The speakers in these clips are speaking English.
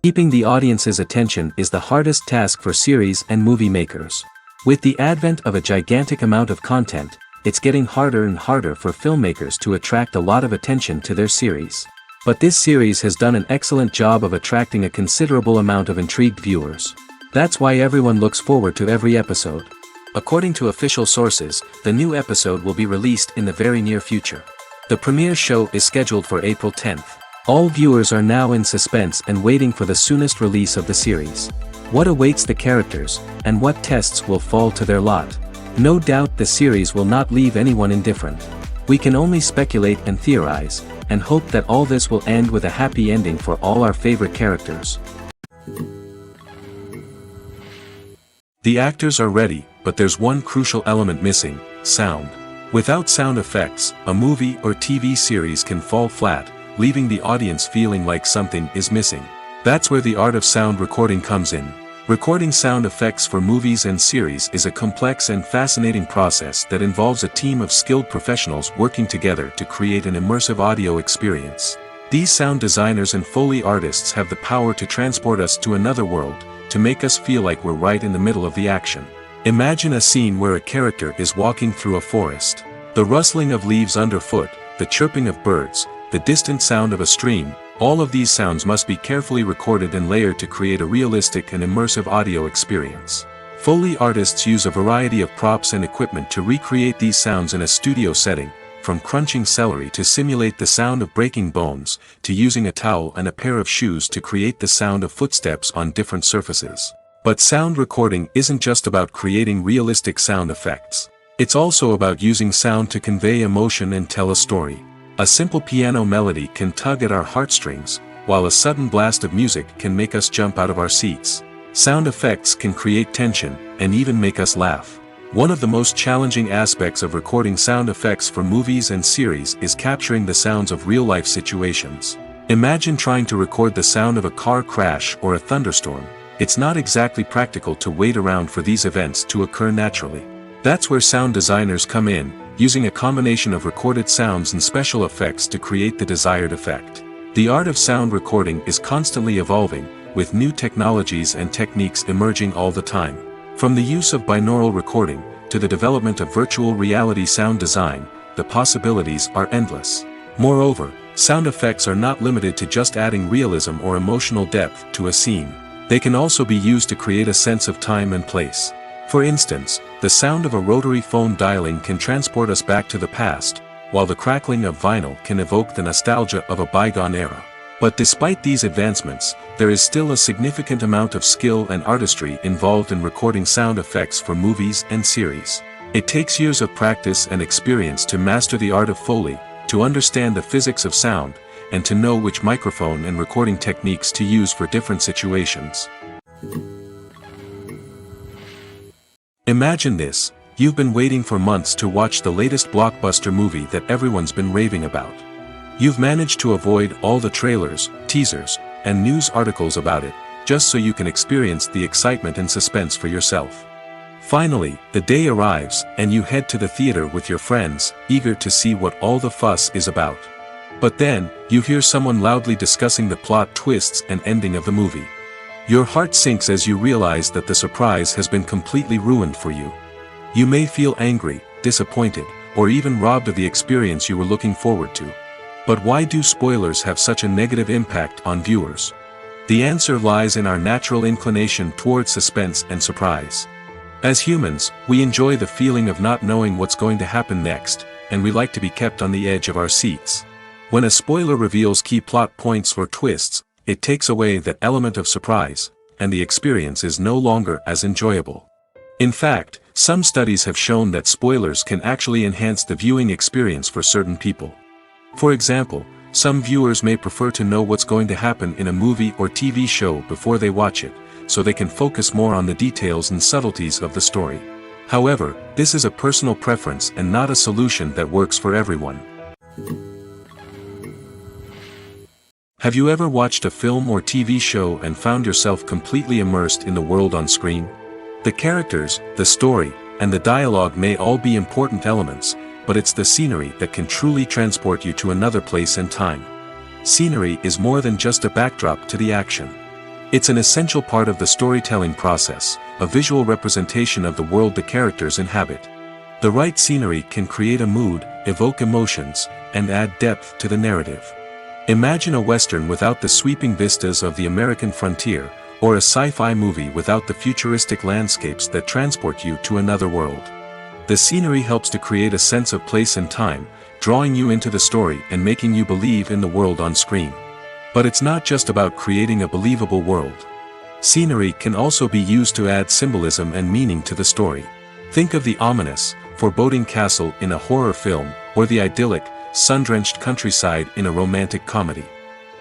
Keeping the audience's attention is the hardest task for series and movie makers. With the advent of a gigantic amount of content, it's getting harder and harder for filmmakers to attract a lot of attention to their series. But this series has done an excellent job of attracting a considerable amount of intrigued viewers. That's why everyone looks forward to every episode. According to official sources, the new episode will be released in the very near future. The premiere show is scheduled for April 10th. All viewers are now in suspense and waiting for the soonest release of the series. What awaits the characters, and what tests will fall to their lot? No doubt the series will not leave anyone indifferent. We can only speculate and theorize, and hope that all this will end with a happy ending for all our favorite characters. The actors are ready, but there's one crucial element missing: sound. Without sound effects, a movie or TV series can fall flat, leaving the audience feeling like something is missing. That's where the art of sound recording comes in. Recording sound effects for movies and series is a complex and fascinating process that involves a team of skilled professionals working together to create an immersive audio experience. These sound designers and Foley artists have the power to transport us to another world, to make us feel like we're right in the middle of the action. Imagine a scene where a character is walking through a forest. The rustling of leaves underfoot, the chirping of birds, the distant sound of a stream, all of these sounds must be carefully recorded and layered to create a realistic and immersive audio experience. Foley artists use a variety of props and equipment to recreate these sounds in a studio setting, from crunching celery to simulate the sound of breaking bones, to using a towel and a pair of shoes to create the sound of footsteps on different surfaces. But sound recording isn't just about creating realistic sound effects. It's also about using sound to convey emotion and tell a story. A simple piano melody can tug at our heartstrings, while a sudden blast of music can make us jump out of our seats. Sound effects can create tension, and even make us laugh. One of the most challenging aspects of recording sound effects for movies and series is capturing the sounds of real-life situations. Imagine trying to record the sound of a car crash or a thunderstorm. It's not exactly practical to wait around for these events to occur naturally. That's where sound designers come in, using a combination of recorded sounds and special effects to create the desired effect. The art of sound recording is constantly evolving, with new technologies and techniques emerging all the time. From the use of binaural recording, to the development of virtual reality sound design, the possibilities are endless. Moreover, sound effects are not limited to just adding realism or emotional depth to a scene. They can also be used to create a sense of time and place. For instance, the sound of a rotary phone dialing can transport us back to the past, while the crackling of vinyl can evoke the nostalgia of a bygone era. But despite these advancements, there is still a significant amount of skill and artistry involved in recording sound effects for movies and series. It takes years of practice and experience to master the art of Foley, to understand the physics of sound, and to know which microphone and recording techniques to use for different situations. Imagine this: you've been waiting for months to watch the latest blockbuster movie that everyone's been raving about. You've managed to avoid all the trailers, teasers, and news articles about it, just so you can experience the excitement and suspense for yourself. Finally, the day arrives, and you head to the theater with your friends, eager to see what all the fuss is about. But then, you hear someone loudly discussing the plot twists and ending of the movie. Your heart sinks as you realize that the surprise has been completely ruined for you. You may feel angry, disappointed, or even robbed of the experience you were looking forward to. But why do spoilers have such a negative impact on viewers? The answer lies in our natural inclination towards suspense and surprise. As humans, we enjoy the feeling of not knowing what's going to happen next, and we like to be kept on the edge of our seats. When a spoiler reveals key plot points or twists, it takes away that element of surprise, and the experience is no longer as enjoyable. In fact, some studies have shown that spoilers can actually enhance the viewing experience for certain people. For example, some viewers may prefer to know what's going to happen in a movie or TV show before they watch it, so they can focus more on the details and subtleties of the story. However, this is a personal preference and not a solution that works for everyone. Have you ever watched a film or TV show and found yourself completely immersed in the world on screen? The characters, the story, and the dialogue may all be important elements, but it's the scenery that can truly transport you to another place and time. Scenery is more than just a backdrop to the action. It's an essential part of the storytelling process, a visual representation of the world the characters inhabit. The right scenery can create a mood, evoke emotions, and add depth to the narrative. Imagine a Western without the sweeping vistas of the American frontier, or a sci-fi movie without the futuristic landscapes that transport you to another world. The scenery helps to create a sense of place and time, drawing you into the story and making you believe in the world on screen. But it's not just about creating a believable world. Scenery can also be used to add symbolism and meaning to the story. Think of the ominous, foreboding castle in a horror film, or the idyllic, sun-drenched countryside in a romantic comedy.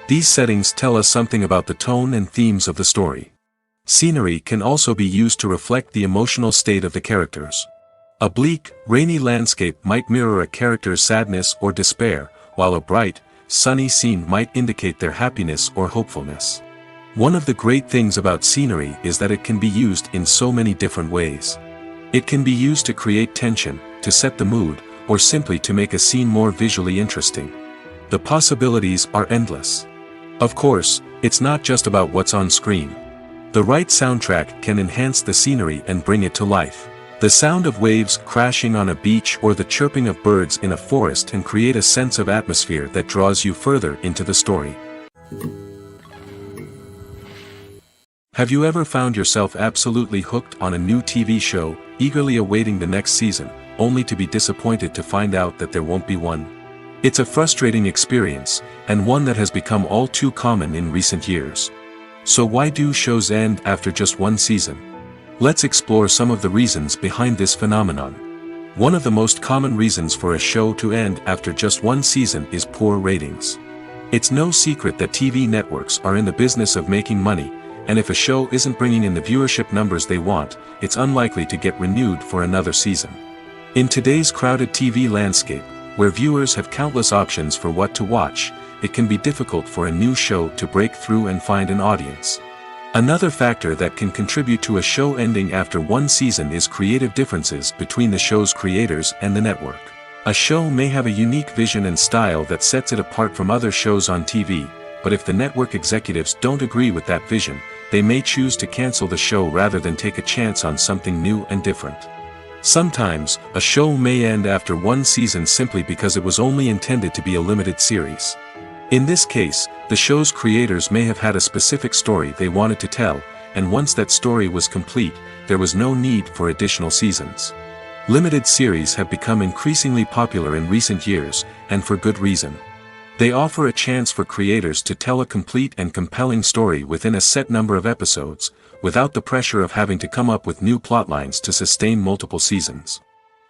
These settings tell us something about the tone and themes of the story. Scenery can also be used to reflect the emotional state of the characters. A bleak, rainy landscape might mirror a character's sadness or despair, while a bright, sunny scene might indicate their happiness or hopefulness. One of the great things about scenery is that it can be used in so many different ways. It can be used to create tension, to set the mood, or simply to make a scene more visually interesting. The possibilities are endless. Of course, it's not just about what's on screen. The right soundtrack can enhance the scenery and bring it to life. The sound of waves crashing on a beach or the chirping of birds in a forest can create a sense of atmosphere that draws you further into the story. Have you ever found yourself absolutely hooked on a new TV show, eagerly awaiting the next season, only to be disappointed to find out that there won't be one? It's a frustrating experience, and one that has become all too common in recent years. So why do shows end after just one season? Let's explore some of the reasons behind this phenomenon. One of the most common reasons for a show to end after just one season is poor ratings. It's no secret that TV networks are in the business of making money, and if a show isn't bringing in the viewership numbers they want, it's unlikely to get renewed for another season. In today's crowded TV landscape, where viewers have countless options for what to watch, it can be difficult for a new show to break through and find an audience. Another factor that can contribute to a show ending after one season is creative differences between the show's creators and the network. A show may have a unique vision and style that sets it apart from other shows on TV, but if the network executives don't agree with that vision, they may choose to cancel the show rather than take a chance on something new and different. Sometimes, a show may end after one season simply because it was only intended to be a limited series. In this case, the show's creators may have had a specific story they wanted to tell, and once that story was complete, there was no need for additional seasons. Limited series have become increasingly popular in recent years, and for good reason. They offer a chance for creators to tell a complete and compelling story within a set number of episodes, without the pressure of having to come up with new plotlines to sustain multiple seasons.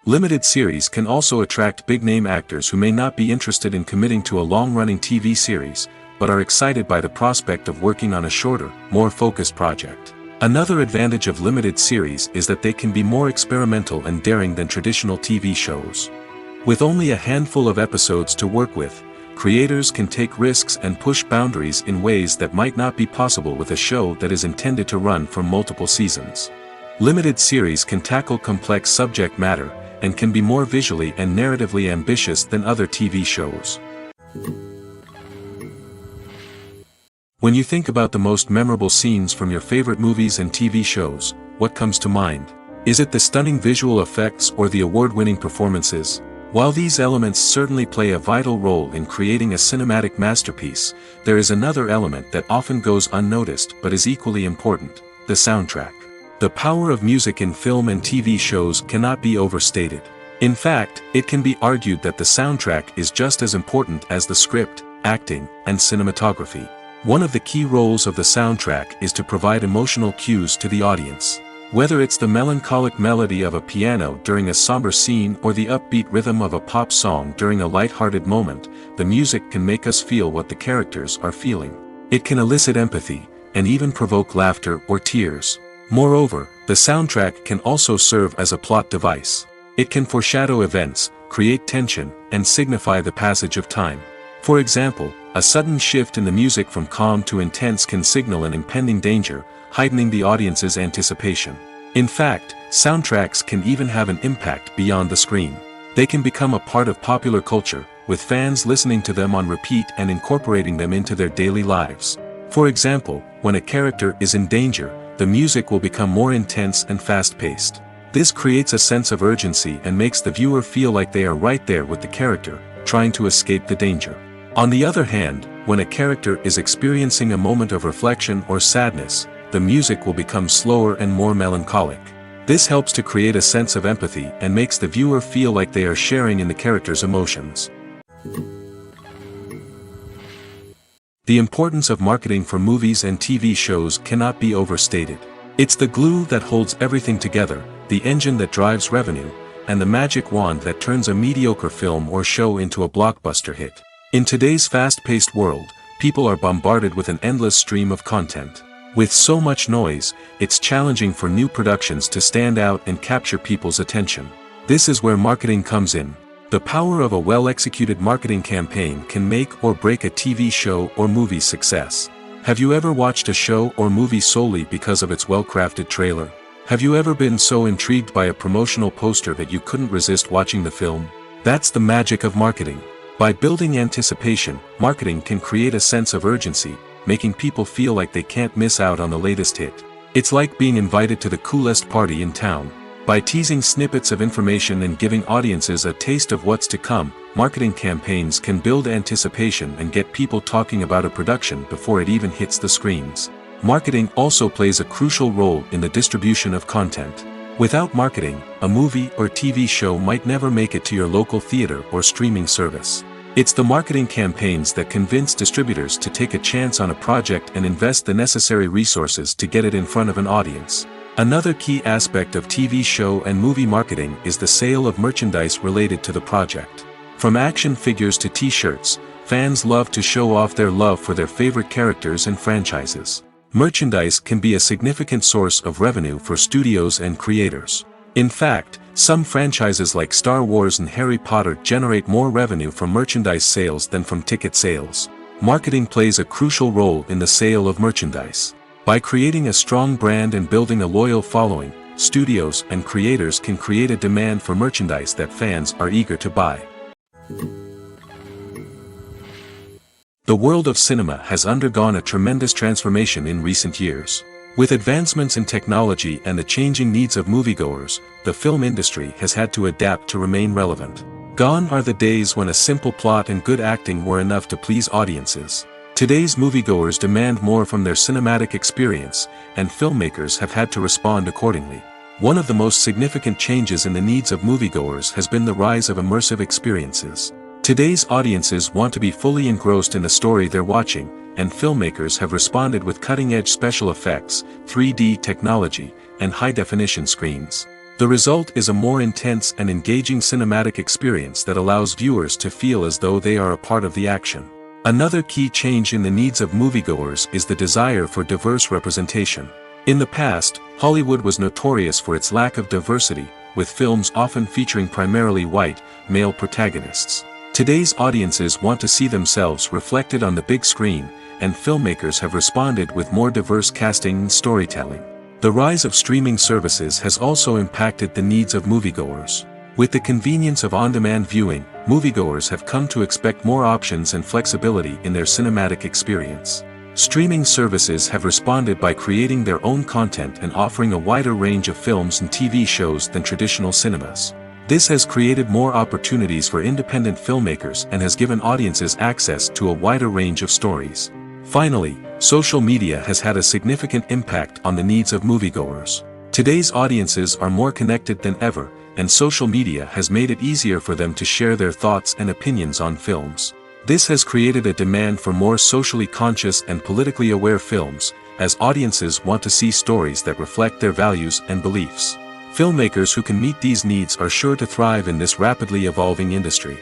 Limited series can also attract big-name actors who may not be interested in committing to a long-running TV series, but are excited by the prospect of working on a shorter, more focused project. Another advantage of limited series is that they can be more experimental and daring than traditional TV shows. With only a handful of episodes to work with, creators can take risks and push boundaries in ways that might not be possible with a show that is intended to run for multiple seasons. Limited series can tackle complex subject matter, and can be more visually and narratively ambitious than other TV shows. When you think about the most memorable scenes from your favorite movies and TV shows, what comes to mind? Is it the stunning visual effects or the award-winning performances? While these elements certainly play a vital role in creating a cinematic masterpiece, there is another element that often goes unnoticed but is equally important: the soundtrack. The power of music in film and TV shows cannot be overstated. In fact, it can be argued that the soundtrack is just as important as the script, acting, and cinematography. One of the key roles of the soundtrack is to provide emotional cues to the audience. Whether it's the melancholic melody of a piano during a somber scene or the upbeat rhythm of a pop song during a light-hearted moment, the music can make us feel what the characters are feeling. It can elicit empathy, and even provoke laughter or tears. Moreover, the soundtrack can also serve as a plot device. It can foreshadow events, create tension, and signify the passage of time. For example, a sudden shift in the music from calm to intense can signal an impending danger, heightening the audience's anticipation. In fact, soundtracks can even have an impact beyond the screen. They can become a part of popular culture, with fans listening to them on repeat and incorporating them into their daily lives. For example, when a character is in danger, the music will become more intense and fast-paced. This creates a sense of urgency and makes the viewer feel like they are right there with the character, trying to escape the danger. On the other hand, when a character is experiencing a moment of reflection or sadness, the music will become slower and more melancholic. This helps to create a sense of empathy and makes the viewer feel like they are sharing in the character's emotions. The importance of marketing for movies and TV shows cannot be overstated. It's the glue that holds everything together, the engine that drives revenue, and the magic wand that turns a mediocre film or show into a blockbuster hit. In today's fast-paced world, people are bombarded with an endless stream of content. With so much noise, it's challenging for new productions to stand out and capture people's attention. This is where marketing comes in. The power of a well-executed marketing campaign can make or break a TV show or movie's success. Have you ever watched a show or movie solely because of its well-crafted trailer? Have you ever been so intrigued by a promotional poster that you couldn't resist watching the film? That's the magic of marketing. By building anticipation, marketing can create a sense of urgency, making people feel like they can't miss out on the latest hit. It's like being invited to the coolest party in town. By teasing snippets of information and giving audiences a taste of what's to come, marketing campaigns can build anticipation and get people talking about a production before it even hits the screens. Marketing also plays a crucial role in the distribution of content. Without marketing, a movie or TV show might never make it to your local theater or streaming service. It's the marketing campaigns that convince distributors to take a chance on a project and invest the necessary resources to get it in front of an audience. Another key aspect of TV show and movie marketing is the sale of merchandise related to the project. From action figures to t-shirts, fans love to show off their love for their favorite characters and franchises. Merchandise can be a significant source of revenue for studios and creators. In fact, some franchises like Star Wars and Harry Potter generate more revenue from merchandise sales than from ticket sales. Marketing plays a crucial role in the sale of merchandise. By creating a strong brand and building a loyal following, studios and creators can create a demand for merchandise that fans are eager to buy. The world of cinema has undergone a tremendous transformation in recent years. With advancements in technology and the changing needs of moviegoers, the film industry has had to adapt to remain relevant. Gone are the days when a simple plot and good acting were enough to please audiences. Today's moviegoers demand more from their cinematic experience, and filmmakers have had to respond accordingly. One of the most significant changes in the needs of moviegoers has been the rise of immersive experiences. Today's audiences want to be fully engrossed in the story they're watching, and filmmakers have responded with cutting-edge special effects, 3D technology, and high-definition screens. The result is a more intense and engaging cinematic experience that allows viewers to feel as though they are a part of the action. Another key change in the needs of moviegoers is the desire for diverse representation. In the past, Hollywood was notorious for its lack of diversity, with films often featuring primarily white, male protagonists. Today's audiences want to see themselves reflected on the big screen, and filmmakers have responded with more diverse casting and storytelling. The rise of streaming services has also impacted the needs of moviegoers. With the convenience of on-demand viewing, moviegoers have come to expect more options and flexibility in their cinematic experience. Streaming services have responded by creating their own content and offering a wider range of films and TV shows than traditional cinemas. This has created more opportunities for independent filmmakers and has given audiences access to a wider range of stories. Finally, social media has had a significant impact on the needs of moviegoers. Today's audiences are more connected than ever, and social media has made it easier for them to share their thoughts and opinions on films. This has created a demand for more socially conscious and politically aware films, as audiences want to see stories that reflect their values and beliefs. Filmmakers who can meet these needs are sure to thrive in this rapidly evolving industry.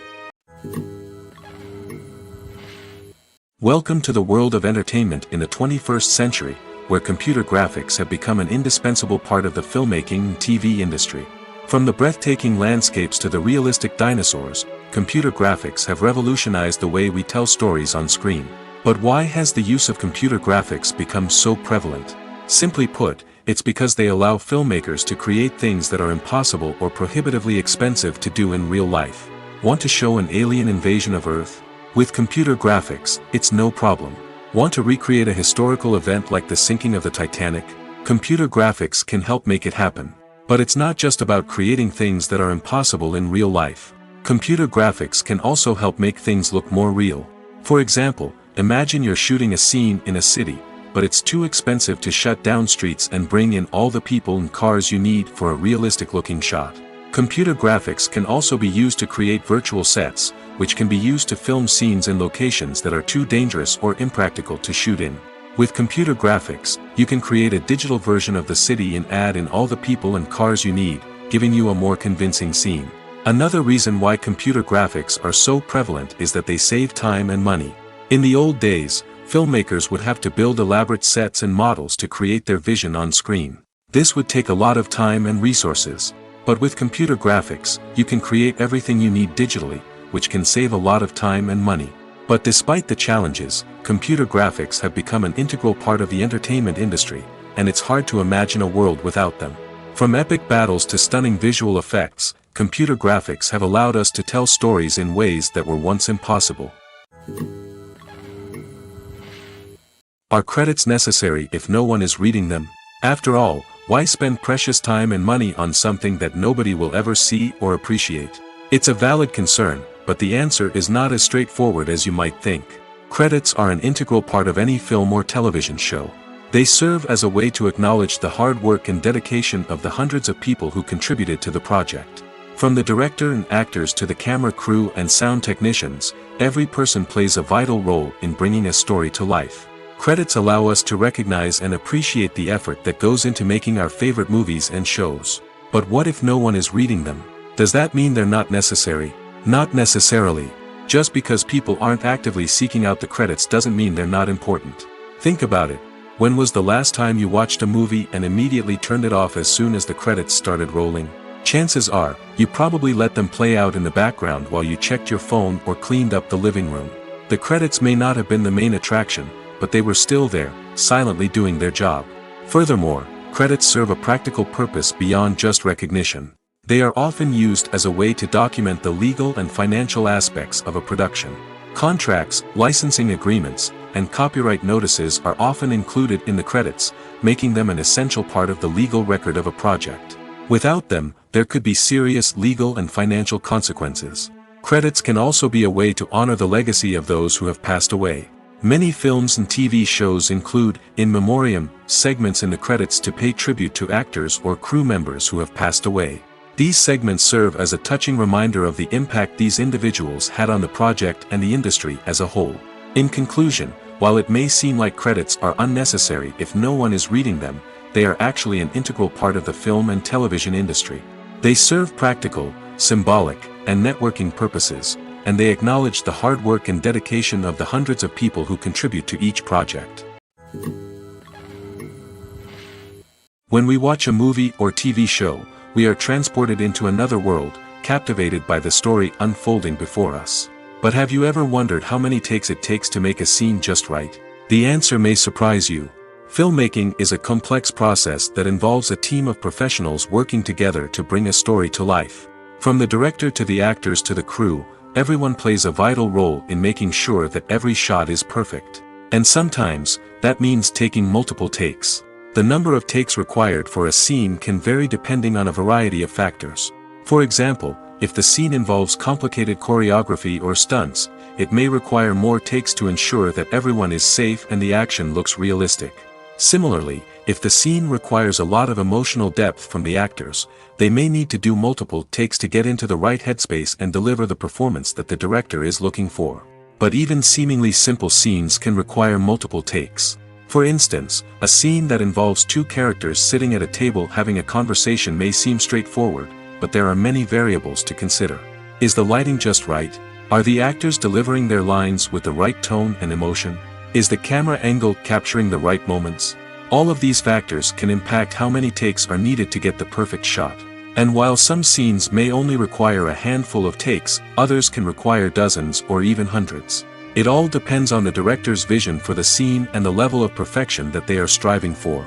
Welcome to the world of entertainment in the 21st century, where computer graphics have become an indispensable part of the filmmaking and TV industry. From the breathtaking landscapes to the realistic dinosaurs, computer graphics have revolutionized the way we tell stories on screen. But why has the use of computer graphics become so prevalent? Simply put, it's because they allow filmmakers to create things that are impossible or prohibitively expensive to do in real life. Want to show an alien invasion of Earth? With computer graphics, it's no problem. Want to recreate a historical event like the sinking of the Titanic? Computer graphics can help make it happen. But it's not just about creating things that are impossible in real life. Computer graphics can also help make things look more real. For example, imagine you're shooting a scene in a city, but it's too expensive to shut down streets and bring in all the people and cars you need for a realistic-looking shot. Computer graphics can also be used to create virtual sets, which can be used to film scenes in locations that are too dangerous or impractical to shoot in. With computer graphics, you can create a digital version of the city and add in all the people and cars you need, giving you a more convincing scene. Another reason why computer graphics are so prevalent is that they save time and money. In the old days, filmmakers would have to build elaborate sets and models to create their vision on screen. This would take a lot of time and resources. But with computer graphics, you can create everything you need digitally, which can save a lot of time and money. But despite the challenges, computer graphics have become an integral part of the entertainment industry, and it's hard to imagine a world without them. From epic battles to stunning visual effects, computer graphics have allowed us to tell stories in ways that were once impossible. Are credits necessary if no one is reading them? After all, why spend precious time and money on something that nobody will ever see or appreciate? It's a valid concern, but the answer is not as straightforward as you might think. Credits are an integral part of any film or television show. They serve as a way to acknowledge the hard work and dedication of the hundreds of people who contributed to the project. From the director and actors to the camera crew and sound technicians, every person plays a vital role in bringing a story to life. Credits allow us to recognize and appreciate the effort that goes into making our favorite movies and shows. But what if no one is reading them? Does that mean they're not necessary? Not necessarily. Just because people aren't actively seeking out the credits doesn't mean they're not important. Think about it. When was the last time you watched a movie and immediately turned it off as soon as the credits started rolling? Chances are, you probably let them play out in the background while you checked your phone or cleaned up the living room. The credits may not have been the main attraction, but they were still there, silently doing their job. Furthermore, credits serve a practical purpose beyond just recognition. They are often used as a way to document the legal and financial aspects of a production. Contracts, licensing agreements, and copyright notices are often included in the credits, making them an essential part of the legal record of a project. Without them, there could be serious legal and financial consequences. Credits can also be a way to honor the legacy of those who have passed away. Many films and TV shows include, in memoriam, segments in the credits to pay tribute to actors or crew members who have passed away. These segments serve as a touching reminder of the impact these individuals had on the project and the industry as a whole. In conclusion, while it may seem like credits are unnecessary if no one is reading them, they are actually an integral part of the film and television industry. They serve practical, symbolic, and networking purposes, and they acknowledge the hard work and dedication of the hundreds of people who contribute to each project. When we watch a movie or TV show, we are transported into another world, captivated by the story unfolding before us. But have you ever wondered how many takes it takes to make a scene just right? The answer may surprise you. Filmmaking is a complex process that involves a team of professionals working together to bring a story to life. From the director to the actors to the crew, everyone plays a vital role in making sure that every shot is perfect. And sometimes, that means taking multiple takes. The number of takes required for a scene can vary depending on a variety of factors. For example, if the scene involves complicated choreography or stunts, it may require more takes to ensure that everyone is safe and the action looks realistic. Similarly, if the scene requires a lot of emotional depth from the actors, they may need to do multiple takes to get into the right headspace and deliver the performance that the director is looking for. But even seemingly simple scenes can require multiple takes. For instance, a scene that involves two characters sitting at a table having a conversation may seem straightforward, but there are many variables to consider. Is the lighting just right? Are the actors delivering their lines with the right tone and emotion? Is the camera angle capturing the right moments? All of these factors can impact how many takes are needed to get the perfect shot. And while some scenes may only require a handful of takes, others can require dozens or even hundreds. It all depends on the director's vision for the scene and the level of perfection that they are striving for.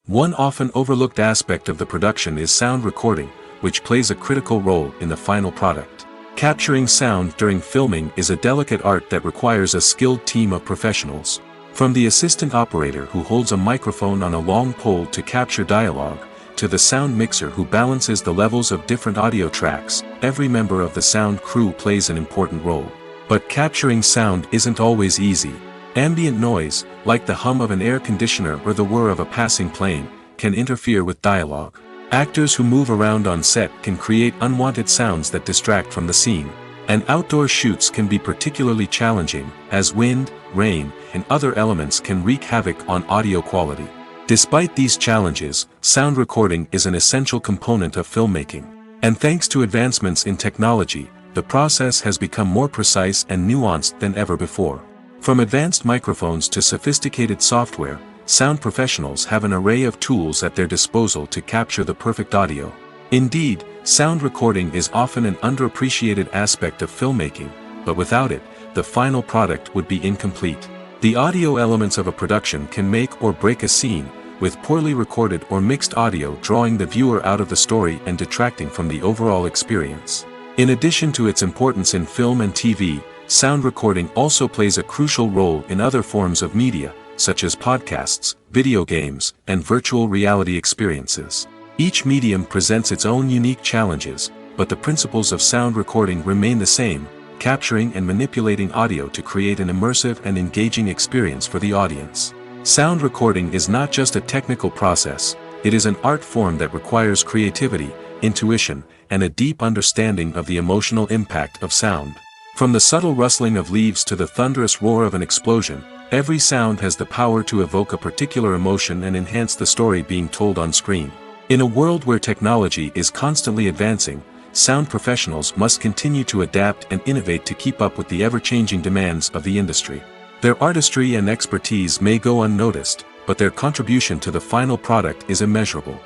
One often overlooked aspect of the production is sound recording, which plays a critical role in the final product. Capturing sound during filming is a delicate art that requires a skilled team of professionals. From the assistant operator who holds a microphone on a long pole to capture dialogue, to the sound mixer who balances the levels of different audio tracks, every member of the sound crew plays an important role. But capturing sound isn't always easy. Ambient noise, like the hum of an air conditioner or the whir of a passing plane, can interfere with dialogue. Actors who move around on set can create unwanted sounds that distract from the scene. And outdoor shoots can be particularly challenging, as wind, rain, and other elements can wreak havoc on audio quality. Despite these challenges, sound recording is an essential component of filmmaking. And thanks to advancements in technology, the process has become more precise and nuanced than ever before. From advanced microphones to sophisticated software, sound professionals have an array of tools at their disposal to capture the perfect audio. Indeed, sound recording is often an underappreciated aspect of filmmaking, but without it, the final product would be incomplete. The audio elements of a production can make or break a scene, with poorly recorded or mixed audio drawing the viewer out of the story and detracting from the overall experience. In addition to its importance in film and TV, sound recording also plays a crucial role in other forms of media, such as podcasts, video games, and virtual reality experiences. Each medium presents its own unique challenges, but the principles of sound recording remain the same, capturing and manipulating audio to create an immersive and engaging experience for the audience. Sound recording is not just a technical process, it is an art form that requires creativity, intuition, and a deep understanding of the emotional impact of sound. From the subtle rustling of leaves to the thunderous roar of an explosion, every sound has the power to evoke a particular emotion and enhance the story being told on screen. In a world where technology is constantly advancing, sound professionals must continue to adapt and innovate to keep up with the ever-changing demands of the industry. Their artistry and expertise may go unnoticed, but their contribution to the final product is immeasurable.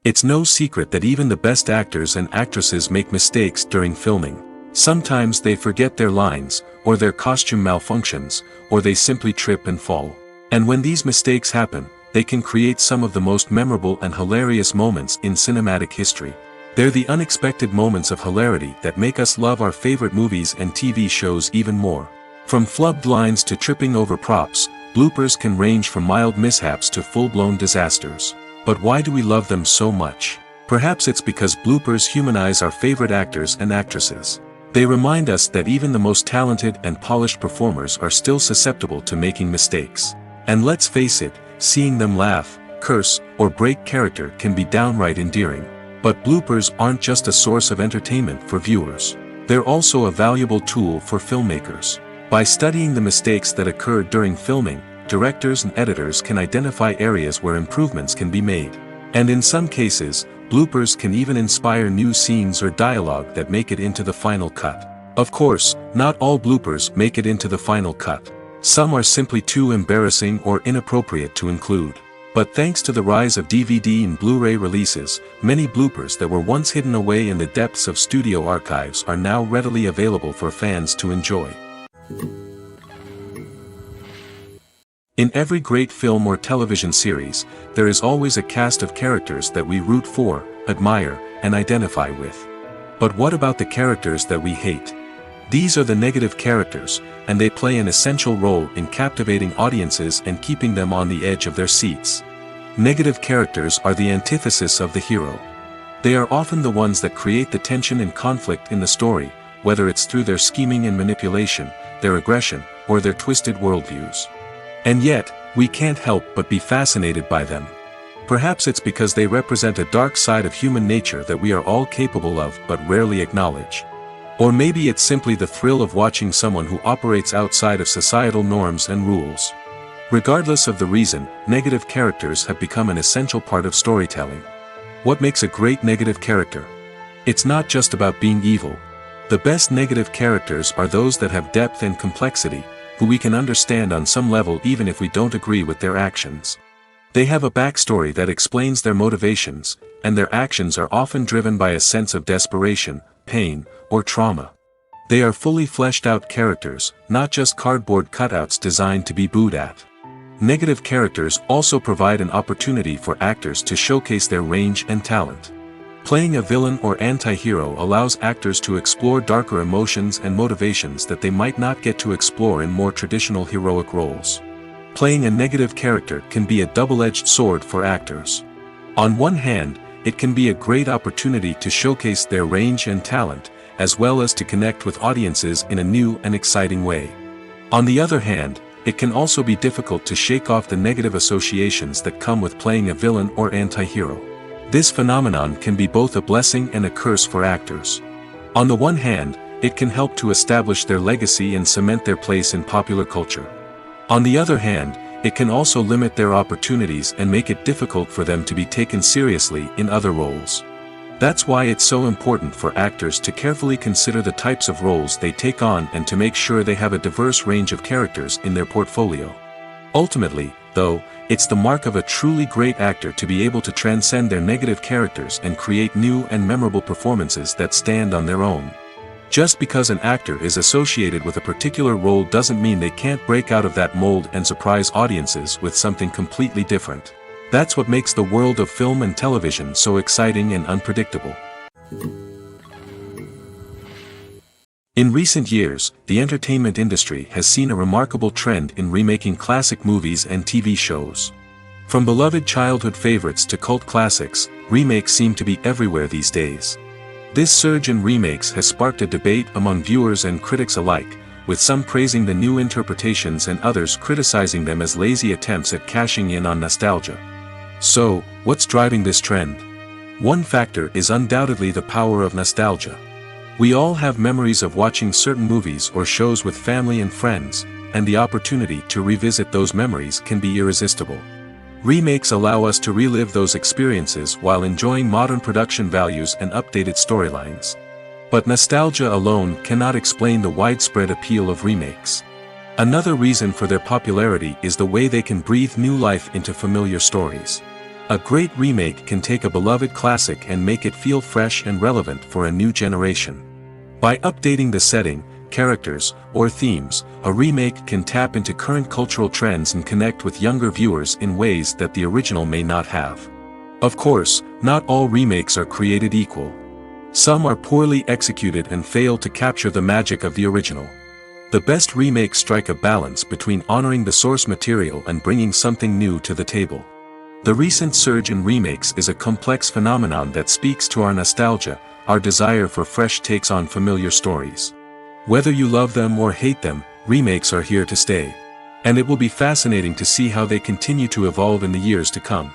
It's no secret that even the best actors and actresses make mistakes during filming. Sometimes they forget their lines, or their costume malfunctions, or they simply trip and fall. And when these mistakes happen, they can create some of the most memorable and hilarious moments in cinematic history. They're the unexpected moments of hilarity that make us love our favorite movies and TV shows even more. From flubbed lines to tripping over props, bloopers can range from mild mishaps to full-blown disasters. But why do we love them so much? Perhaps it's because bloopers humanize our favorite actors and actresses. They remind us that even the most talented and polished performers are still susceptible to making mistakes. And let's face it, seeing them laugh, curse, or break character can be downright endearing. But bloopers aren't just a source of entertainment for viewers. They're also a valuable tool for filmmakers. By studying the mistakes that occurred during filming, directors and editors can identify areas where improvements can be made. And in some cases, bloopers can even inspire new scenes or dialogue that make it into the final cut. Of course, not all bloopers make it into the final cut. Some are simply too embarrassing or inappropriate to include. But thanks to the rise of DVD and Blu-ray releases, many bloopers that were once hidden away in the depths of studio archives are now readily available for fans to enjoy. In every great film or television series, there is always a cast of characters that we root for, admire, and identify with. But what about the characters that we hate? These are the negative characters, and they play an essential role in captivating audiences and keeping them on the edge of their seats. Negative characters are the antithesis of the hero. They are often the ones that create the tension and conflict in the story, whether it's through their scheming and manipulation, their aggression, or their twisted worldviews. And yet, we can't help but be fascinated by them. Perhaps it's because they represent a dark side of human nature that we are all capable of but rarely acknowledge. Or maybe it's simply the thrill of watching someone who operates outside of societal norms and rules. Regardless of the reason, negative characters have become an essential part of storytelling. What makes a great negative character? It's not just about being evil. The best negative characters are those that have depth and complexity, who we can understand on some level even if we don't agree with their actions. They have a backstory that explains their motivations, and their actions are often driven by a sense of desperation, pain, or trauma. They are fully fleshed out characters, not just cardboard cutouts designed to be booed at. Negative characters also provide an opportunity for actors to showcase their range and talent. Playing a villain or anti-hero allows actors to explore darker emotions and motivations that they might not get to explore in more traditional heroic roles. Playing a negative character can be a double-edged sword for actors. On one hand, it can be a great opportunity to showcase their range and talent, as well as to connect with audiences in a new and exciting way. On the other hand, it can also be difficult to shake off the negative associations that come with playing a villain or anti-hero. This phenomenon can be both a blessing and a curse for actors. On the one hand, it can help to establish their legacy and cement their place in popular culture. On the other hand, it can also limit their opportunities and make it difficult for them to be taken seriously in other roles. That's why it's so important for actors to carefully consider the types of roles they take on and to make sure they have a diverse range of characters in their portfolio. Ultimately, though, it's the mark of a truly great actor to be able to transcend their negative characters and create new and memorable performances that stand on their own. Just because an actor is associated with a particular role doesn't mean they can't break out of that mold and surprise audiences with something completely different. That's what makes the world of film and television so exciting and unpredictable. In recent years, the entertainment industry has seen a remarkable trend in remaking classic movies and TV shows. From beloved childhood favorites to cult classics, remakes seem to be everywhere these days. This surge in remakes has sparked a debate among viewers and critics alike, with some praising the new interpretations and others criticizing them as lazy attempts at cashing in on nostalgia. So, what's driving this trend? One factor is undoubtedly the power of nostalgia. We all have memories of watching certain movies or shows with family and friends, and the opportunity to revisit those memories can be irresistible. Remakes allow us to relive those experiences while enjoying modern production values and updated storylines. But nostalgia alone cannot explain the widespread appeal of remakes. Another reason for their popularity is the way they can breathe new life into familiar stories. A great remake can take a beloved classic and make it feel fresh and relevant for a new generation. By updating the setting, characters, or themes, a remake can tap into current cultural trends and connect with younger viewers in ways that the original may not have. Of course, not all remakes are created equal. Some are poorly executed and fail to capture the magic of the original. The best remakes strike a balance between honoring the source material and bringing something new to the table. The recent surge in remakes is a complex phenomenon that speaks to our nostalgia, our desire for fresh takes on familiar stories. Whether you love them or hate them, remakes are here to stay. And it will be fascinating to see how they continue to evolve in the years to come.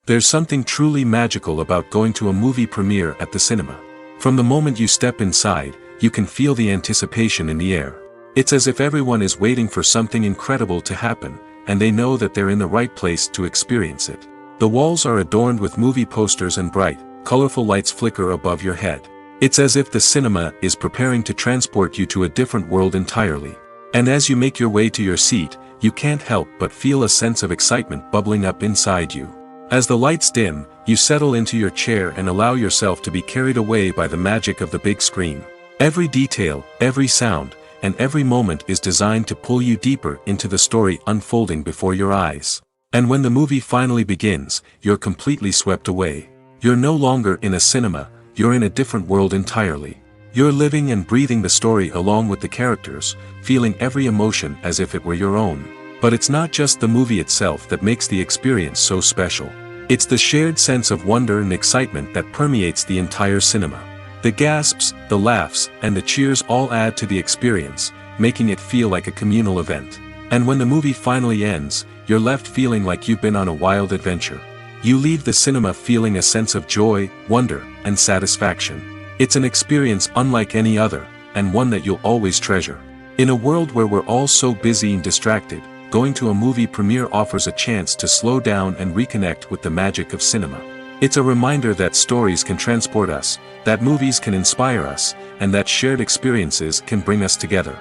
There's something truly magical about going to a movie premiere at the cinema. From the moment you step inside, you can feel the anticipation in the air. It's as if everyone is waiting for something incredible to happen, and they know that they're in the right place to experience it. The walls are adorned with movie posters and bright, colorful lights flicker above your head. It's as if the cinema is preparing to transport you to a different world entirely. And as you make your way to your seat, you can't help but feel a sense of excitement bubbling up inside you. As the lights dim, you settle into your chair and allow yourself to be carried away by the magic of the big screen. Every detail, every sound, and every moment is designed to pull you deeper into the story unfolding before your eyes. And when the movie finally begins, you're completely swept away. You're no longer in a cinema, you're in a different world entirely. You're living and breathing the story along with the characters, feeling every emotion as if it were your own. But it's not just the movie itself that makes the experience so special. It's the shared sense of wonder and excitement that permeates the entire cinema. The gasps, the laughs, and the cheers all add to the experience, making it feel like a communal event. And when the movie finally ends, you're left feeling like you've been on a wild adventure. You leave the cinema feeling a sense of joy, wonder, and satisfaction. It's an experience unlike any other, and one that you'll always treasure. In a world where we're all so busy and distracted, going to a movie premiere offers a chance to slow down and reconnect with the magic of cinema. It's a reminder that stories can transport us, that movies can inspire us, and that shared experiences can bring us together.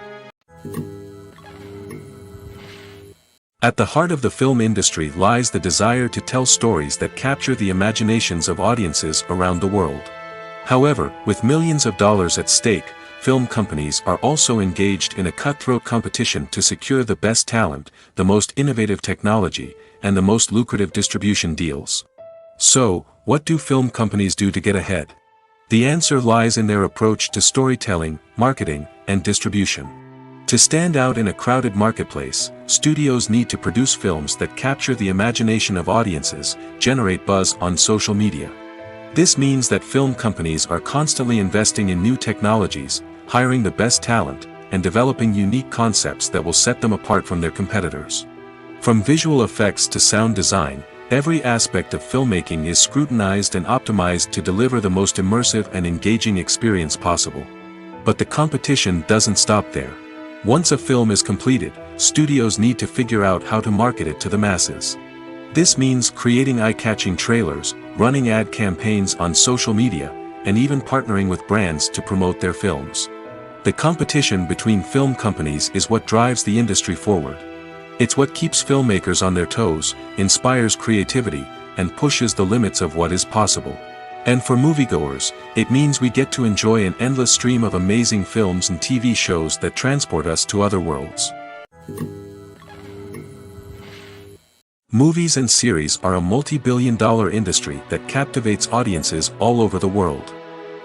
At the heart of the film industry lies the desire to tell stories that capture the imaginations of audiences around the world. However, with millions of dollars at stake, film companies are also engaged in a cutthroat competition to secure the best talent, the most innovative technology, and the most lucrative distribution deals. So, what do film companies do to get ahead? The answer lies in their approach to storytelling, marketing, and distribution. To stand out in a crowded marketplace, studios need to produce films that capture the imagination of audiences, generate buzz on social media. This means that film companies are constantly investing in new technologies, hiring the best talent, and developing unique concepts that will set them apart from their competitors. From visual effects to sound design, every aspect of filmmaking is scrutinized and optimized to deliver the most immersive and engaging experience possible. But the competition doesn't stop there. Once a film is completed, studios need to figure out how to market it to the masses. This means creating eye-catching trailers, running ad campaigns on social media, and even partnering with brands to promote their films. The competition between film companies is what drives the industry forward. It's what keeps filmmakers on their toes, inspires creativity, and pushes the limits of what is possible. And for moviegoers, it means we get to enjoy an endless stream of amazing films and TV shows that transport us to other worlds. Movies and series are a multi-billion-dollar industry that captivates audiences all over the world.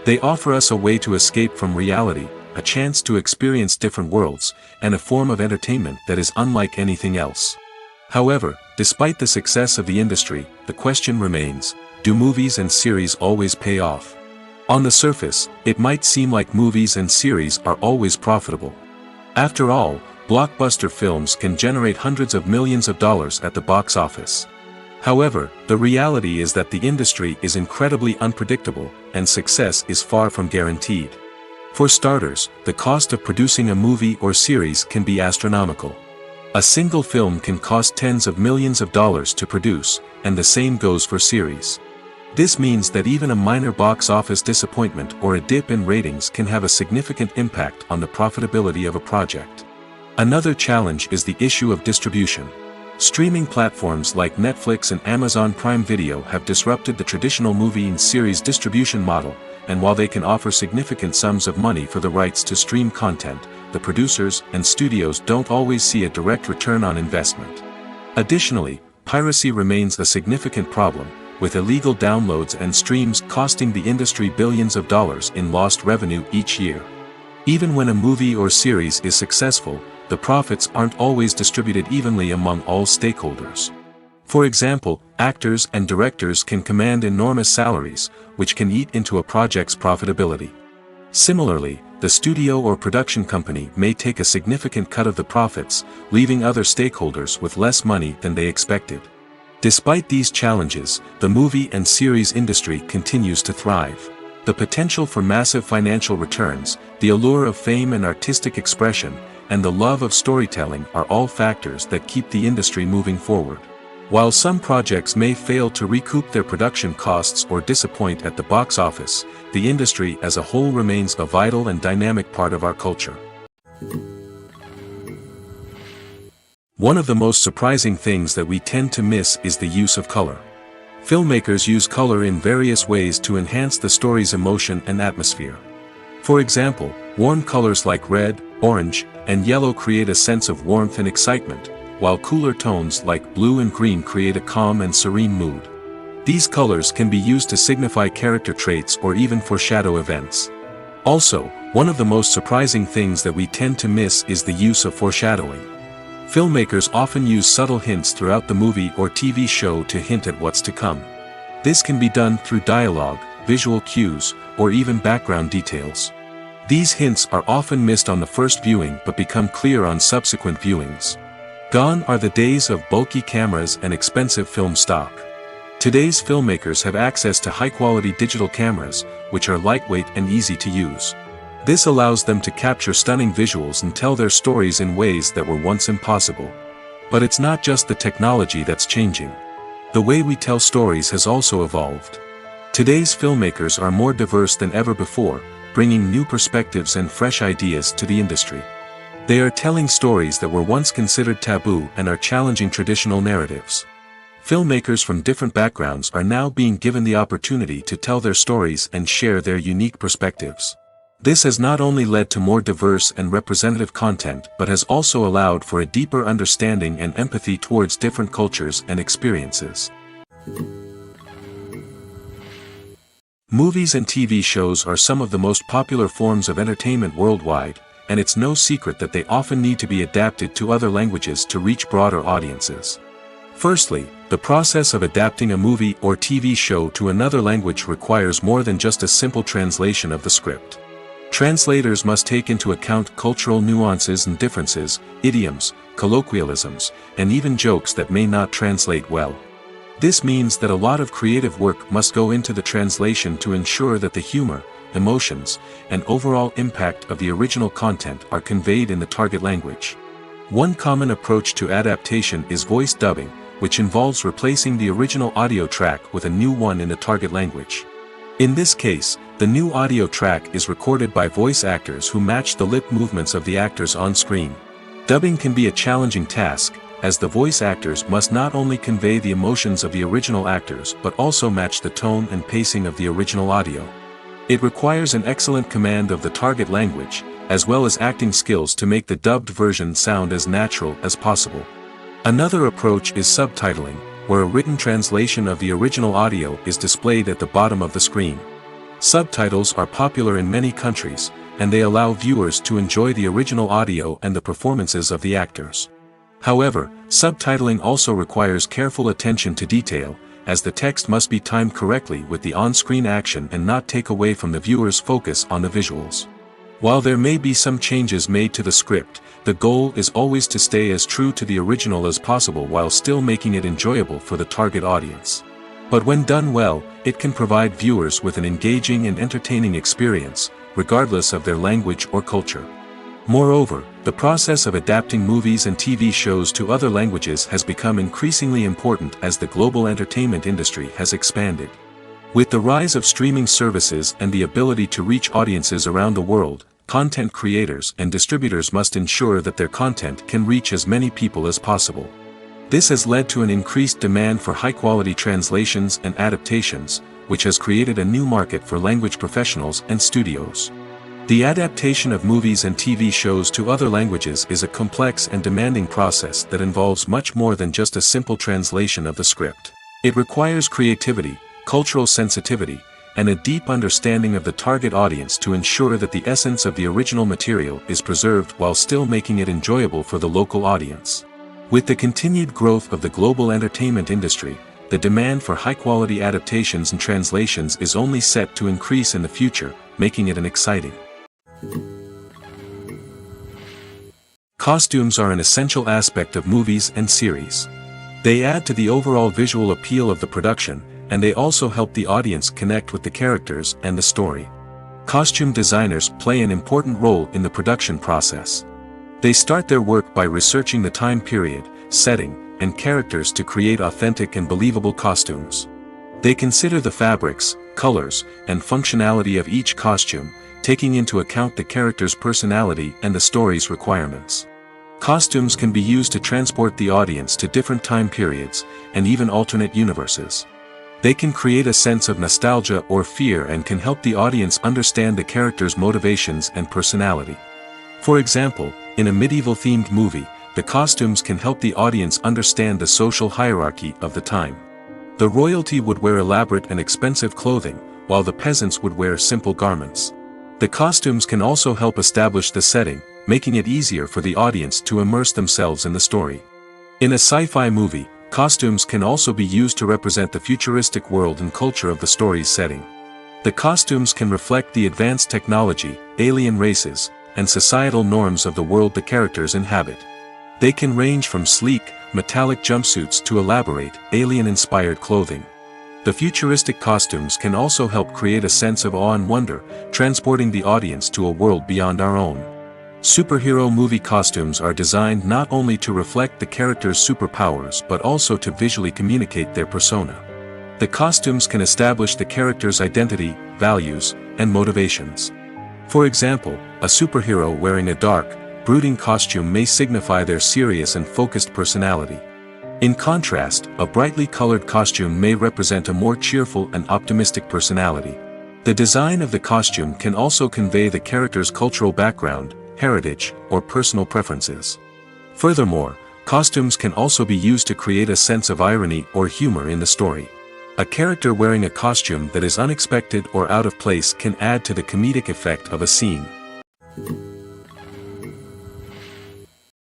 They offer us a way to escape from reality, a chance to experience different worlds, and a form of entertainment that is unlike anything else. However, despite the success of the industry, the question remains: do movies and series always pay off? On the surface, it might seem like movies and series are always profitable. After all, blockbuster films can generate hundreds of millions of dollars at the box office. However, the reality is that the industry is incredibly unpredictable, and success is far from guaranteed. For starters, the cost of producing a movie or series can be astronomical. A single film can cost tens of millions of dollars to produce, and the same goes for series. This means that even a minor box office disappointment or a dip in ratings can have a significant impact on the profitability of a project. Another challenge is the issue of distribution. Streaming platforms like Netflix and Amazon Prime Video have disrupted the traditional movie and series distribution model, and while they can offer significant sums of money for the rights to stream content, the producers and studios don't always see a direct return on investment. Additionally, piracy remains a significant problem, with illegal downloads and streams costing the industry billions of dollars in lost revenue each year. Even when a movie or series is successful, the profits aren't always distributed evenly among all stakeholders. For example, actors and directors can command enormous salaries, which can eat into a project's profitability. Similarly, the studio or production company may take a significant cut of the profits, leaving other stakeholders with less money than they expected. Despite these challenges, the movie and series industry continues to thrive. The potential for massive financial returns, the allure of fame and artistic expression, and the love of storytelling are all factors that keep the industry moving forward. While some projects may fail to recoup their production costs or disappoint at the box office, the industry as a whole remains a vital and dynamic part of our culture. One of the most surprising things that we tend to miss is the use of color. Filmmakers use color in various ways to enhance the story's emotion and atmosphere. For example, warm colors like red, orange, and yellow create a sense of warmth and excitement, while cooler tones like blue and green create a calm and serene mood. These colors can be used to signify character traits or even foreshadow events. Also, one of the most surprising things that we tend to miss is the use of foreshadowing. Filmmakers often use subtle hints throughout the movie or TV show to hint at what's to come. This can be done through dialogue, visual cues, or even background details. These hints are often missed on the first viewing but become clear on subsequent viewings. Gone are the days of bulky cameras and expensive film stock. Today's filmmakers have access to high-quality digital cameras, which are lightweight and easy to use. This allows them to capture stunning visuals and tell their stories in ways that were once impossible. But it's not just the technology that's changing. The way we tell stories has also evolved. Today's filmmakers are more diverse than ever before, bringing new perspectives and fresh ideas to the industry. They are telling stories that were once considered taboo and are challenging traditional narratives. Filmmakers from different backgrounds are now being given the opportunity to tell their stories and share their unique perspectives. This has not only led to more diverse and representative content but has also allowed for a deeper understanding and empathy towards different cultures and experiences. Movies and TV shows are some of the most popular forms of entertainment worldwide, and it's no secret that they often need to be adapted to other languages to reach broader audiences. Firstly, the process of adapting a movie or TV show to another language requires more than just a simple translation of the script. Translators must take into account cultural nuances and differences, idioms, colloquialisms, and even jokes that may not translate well. This means that a lot of creative work must go into the translation to ensure that the humor, emotions, and overall impact of the original content are conveyed in the target language. One common approach to adaptation is voice dubbing, which involves replacing the original audio track with a new one in the target language. In this case, the new audio track is recorded by voice actors who match the lip movements of the actors on screen. Dubbing can be a challenging task, as the voice actors must not only convey the emotions of the original actors but also match the tone and pacing of the original audio. It requires an excellent command of the target language, as well as acting skills to make the dubbed version sound as natural as possible. Another approach is subtitling, where a written translation of the original audio is displayed at the bottom of the screen. Subtitles are popular in many countries, and they allow viewers to enjoy the original audio and the performances of the actors. However, subtitling also requires careful attention to detail, as the text must be timed correctly with the on-screen action and not take away from the viewer's focus on the visuals. While there may be some changes made to the script, the goal is always to stay as true to the original as possible while still making it enjoyable for the target audience. But when done well, it can provide viewers with an engaging and entertaining experience, regardless of their language or culture. Moreover, the process of adapting movies and TV shows to other languages has become increasingly important as the global entertainment industry has expanded. With the rise of streaming services and the ability to reach audiences around the world, content creators and distributors must ensure that their content can reach as many people as possible. This has led to an increased demand for high-quality translations and adaptations, which has created a new market for language professionals and studios. The adaptation of movies and TV shows to other languages is a complex and demanding process that involves much more than just a simple translation of the script. It requires creativity, cultural sensitivity, and a deep understanding of the target audience to ensure that the essence of the original material is preserved while still making it enjoyable for the local audience. With the continued growth of the global entertainment industry, the demand for high-quality adaptations and translations is only set to increase in the future, making it an exciting. Costumes are an essential aspect of movies and series. They add to the overall visual appeal of the production, and they also help the audience connect with the characters and the story. Costume designers play an important role in the production process. They start their work by researching the time period, setting, and characters to create authentic and believable costumes. They consider the fabrics, colors, and functionality of each costume, taking into account the character's personality and the story's requirements. Costumes can be used to transport the audience to different time periods, and even alternate universes. They can create a sense of nostalgia or fear and can help the audience understand the character's motivations and personality. For example, in a medieval-themed movie, the costumes can help the audience understand the social hierarchy of the time. The royalty would wear elaborate and expensive clothing, while the peasants would wear simple garments. The costumes can also help establish the setting, making it easier for the audience to immerse themselves in the story. In a sci-fi movie, costumes can also be used to represent the futuristic world and culture of the story's setting. The costumes can reflect the advanced technology, alien races, and societal norms of the world the characters inhabit. They can range from sleek, metallic jumpsuits to elaborate, alien-inspired clothing. The futuristic costumes can also help create a sense of awe and wonder, transporting the audience to a world beyond our own. Superhero movie costumes are designed not only to reflect the character's superpowers but also to visually communicate their persona. The costumes can establish the character's identity, values, and motivations. For example, a superhero wearing a dark, brooding costume may signify their serious and focused personality. In contrast, a brightly colored costume may represent a more cheerful and optimistic personality. The design of the costume can also convey the character's cultural background, heritage, or personal preferences. Furthermore, costumes can also be used to create a sense of irony or humor in the story. A character wearing a costume that is unexpected or out of place can add to the comedic effect of a scene.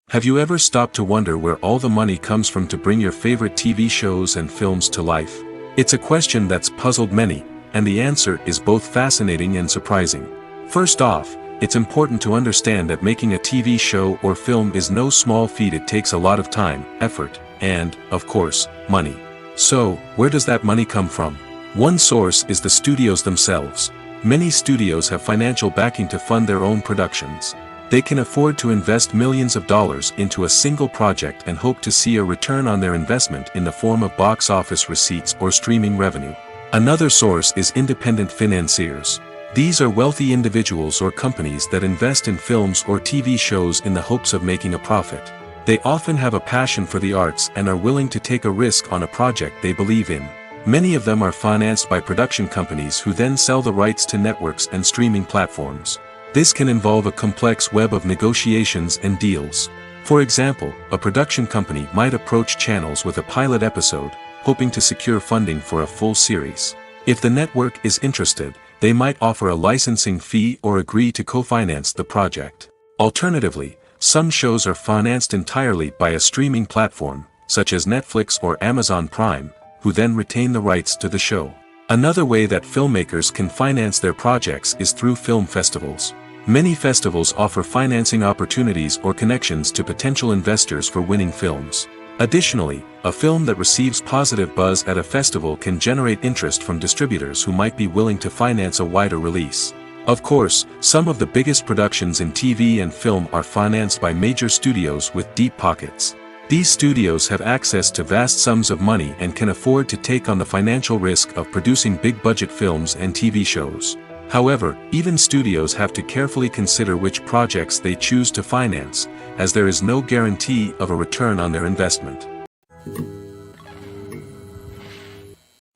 Have you ever stopped to wonder where all the money comes from to bring your favorite TV shows and films to life? It's a question that's puzzled many, and the answer is both fascinating and surprising. First off, it's important to understand that making a TV show or film is no small feat. It takes a lot of time, effort, and, of course, money. So, where does that money come from? One source is the studios themselves. Many studios have financial backing to fund their own productions. They can afford to invest millions of dollars into a single project and hope to see a return on their investment in the form of box office receipts or streaming revenue. Another source is independent financiers. These are wealthy individuals or companies that invest in films or TV shows in the hopes of making a profit. They often have a passion for the arts and are willing to take a risk on a project they believe in. Many of them are financed by production companies who then sell the rights to networks and streaming platforms. This can involve a complex web of negotiations and deals. For example, a production company might approach channels with a pilot episode, hoping to secure funding for a full series. If the network is interested, they might offer a licensing fee or agree to co-finance the project. Alternatively, some shows are financed entirely by a streaming platform, such as Netflix or Amazon Prime, who then retain the rights to the show. Another way that filmmakers can finance their projects is through film festivals. Many festivals offer financing opportunities or connections to potential investors for winning films. Additionally, a film that receives positive buzz at a festival can generate interest from distributors who might be willing to finance a wider release. Of course, some of the biggest productions in TV and film are financed by major studios with deep pockets. These studios have access to vast sums of money and can afford to take on the financial risk of producing big-budget films and TV shows. However, even studios have to carefully consider which projects they choose to finance, as there is no guarantee of a return on their investment.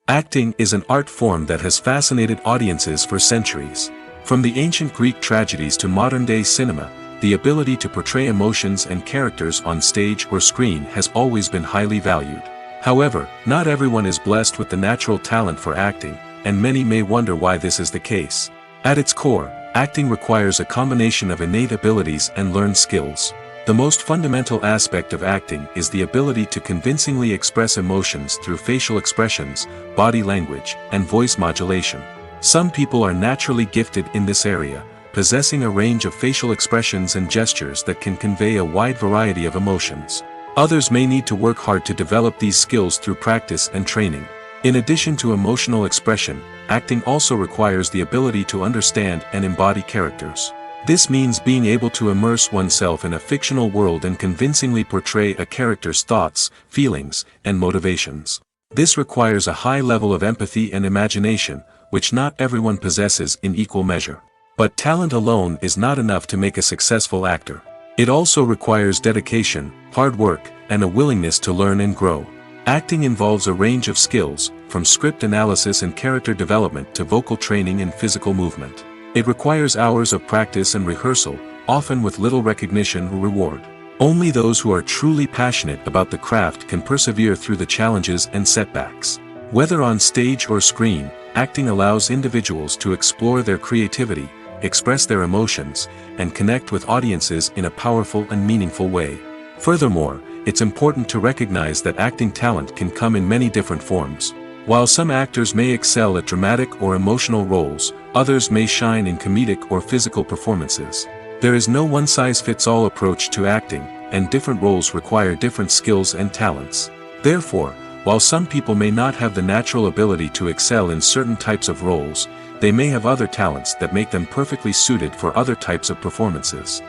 Acting is an art form that has fascinated audiences for centuries. From the ancient Greek tragedies to modern-day cinema, the ability to portray emotions and characters on stage or screen has always been highly valued. However, not everyone is blessed with the natural talent for acting, and many may wonder why this is the case. At its core, acting requires a combination of innate abilities and learned skills. The most fundamental aspect of acting is the ability to convincingly express emotions through facial expressions, body language, and voice modulation. Some people are naturally gifted in this area, possessing a range of facial expressions and gestures that can convey a wide variety of emotions. Others may need to work hard to develop these skills through practice and training. In addition to emotional expression, acting also requires the ability to understand and embody characters. This means being able to immerse oneself in a fictional world and convincingly portray a character's thoughts, feelings, and motivations. This requires a high level of empathy and imagination, which not everyone possesses in equal measure. But talent alone is not enough to make a successful actor. It also requires dedication, hard work, and a willingness to learn and grow. Acting involves a range of skills, from script analysis and character development to vocal training and physical movement. It requires hours of practice and rehearsal, often with little recognition or reward. Only those who are truly passionate about the craft can persevere through the challenges and setbacks. Whether on stage or screen, acting allows individuals to explore their creativity, express their emotions, and connect with audiences in a powerful and meaningful way. Furthermore, it's important to recognize that acting talent can come in many different forms. While some actors may excel at dramatic or emotional roles, others may shine in comedic or physical performances. There is no one-size-fits-all approach to acting, and different roles require different skills and talents. Therefore, while some people may not have the natural ability to excel in certain types of roles, they may have other talents that make them perfectly suited for other types of performances.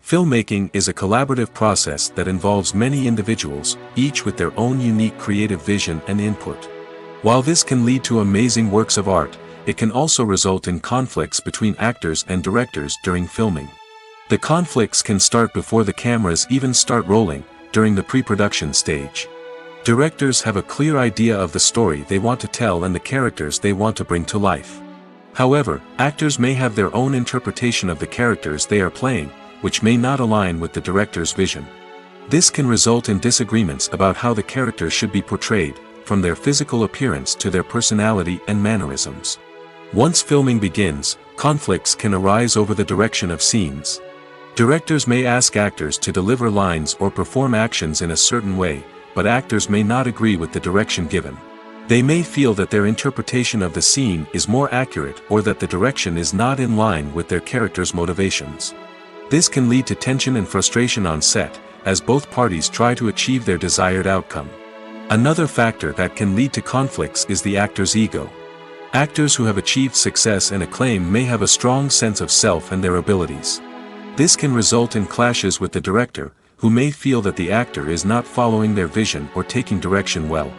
Filmmaking is a collaborative process that involves many individuals, each with their own unique creative vision and input. While this can lead to amazing works of art, it can also result in conflicts between actors and directors during filming. The conflicts can start before the cameras even start rolling, during the pre-production stage. Directors have a clear idea of the story they want to tell and the characters they want to bring to life. However, actors may have their own interpretation of the characters they are playing, which may not align with the director's vision. This can result in disagreements about how the character should be portrayed, from their physical appearance to their personality and mannerisms. Once filming begins, conflicts can arise over the direction of scenes. Directors may ask actors to deliver lines or perform actions in a certain way, but actors may not agree with the direction given. They may feel that their interpretation of the scene is more accurate or that the direction is not in line with their character's motivations. This can lead to tension and frustration on set, as both parties try to achieve their desired outcome. Another factor that can lead to conflicts is the actor's ego. Actors who have achieved success and acclaim may have a strong sense of self and their abilities. This can result in clashes with the director, who may feel that the actor is not following their vision or taking direction well.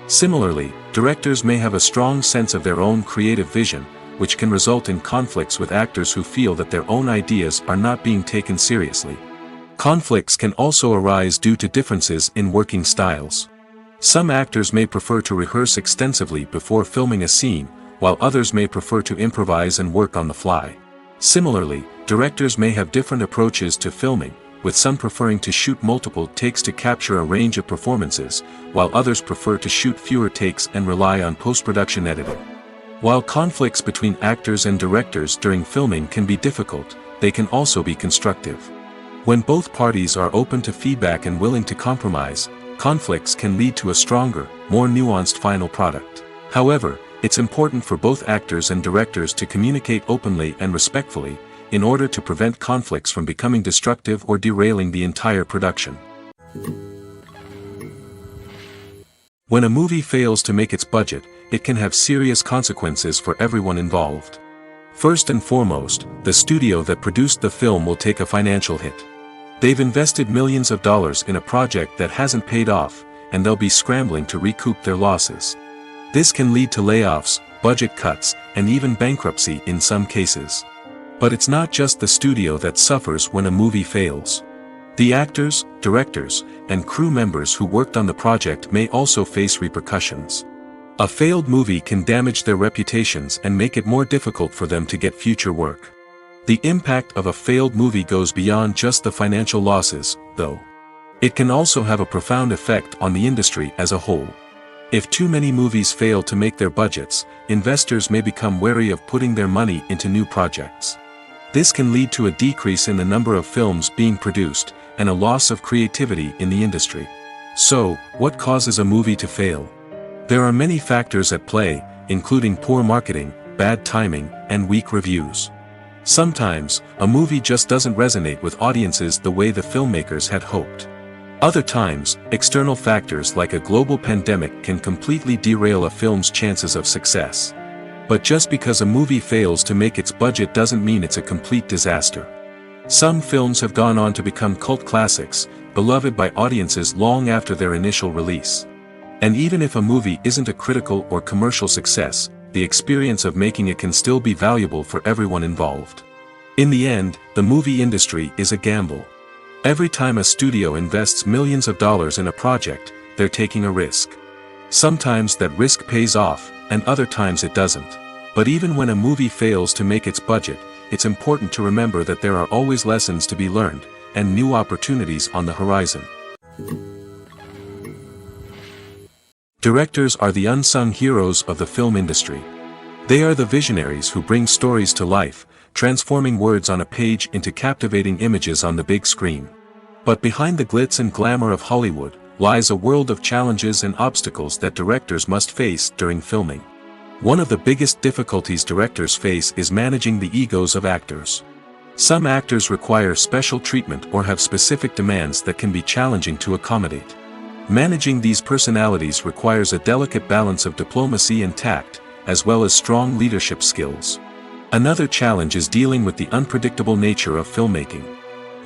Similarly, directors may have a strong sense of their own creative vision, which can result in conflicts with actors who feel that their own ideas are not being taken seriously. Conflicts can also arise due to differences in working styles. Some actors may prefer to rehearse extensively before filming a scene, while others may prefer to improvise and work on the fly. Similarly, directors may have different approaches to filming, with some preferring to shoot multiple takes to capture a range of performances, while others prefer to shoot fewer takes and rely on post-production editing. While conflicts between actors and directors during filming can be difficult, they can also be constructive. When both parties are open to feedback and willing to compromise, conflicts can lead to a stronger, more nuanced final product. However, it's important for both actors and directors to communicate openly and respectfully, in order to prevent conflicts from becoming destructive or derailing the entire production. When a movie fails to make its budget, it can have serious consequences for everyone involved. First and foremost, the studio that produced the film will take a financial hit. They've invested millions of dollars in a project that hasn't paid off, and they'll be scrambling to recoup their losses. This can lead to layoffs, budget cuts, and even bankruptcy in some cases. But it's not just the studio that suffers when a movie fails. The actors, directors, and crew members who worked on the project may also face repercussions. A failed movie can damage their reputations and make it more difficult for them to get future work. The impact of a failed movie goes beyond just the financial losses, though. It can also have a profound effect on the industry as a whole. If too many movies fail to make their budgets, investors may become wary of putting their money into new projects. This can lead to a decrease in the number of films being produced, and a loss of creativity in the industry. So, what causes a movie to fail? There are many factors at play, including poor marketing, bad timing, and weak reviews. Sometimes, a movie just doesn't resonate with audiences the way the filmmakers had hoped. Other times, external factors like a global pandemic can completely derail a film's chances of success. But just because a movie fails to make its budget doesn't mean it's a complete disaster. Some films have gone on to become cult classics, beloved by audiences long after their initial release. And even if a movie isn't a critical or commercial success, the experience of making it can still be valuable for everyone involved. In the end, the movie industry is a gamble. Every time a studio invests millions of dollars in a project, they're taking a risk. Sometimes that risk pays off, and other times it doesn't. But even when a movie fails to make its budget, it's important to remember that there are always lessons to be learned, and new opportunities on the horizon. Directors are the unsung heroes of the film industry. They are the visionaries who bring stories to life, transforming words on a page into captivating images on the big screen. But behind the glitz and glamour of Hollywood, lies a world of challenges and obstacles that directors must face during filming. One of the biggest difficulties directors face is managing the egos of actors. Some actors require special treatment or have specific demands that can be challenging to accommodate. Managing these personalities requires a delicate balance of diplomacy and tact, as well as strong leadership skills. Another challenge is dealing with the unpredictable nature of filmmaking.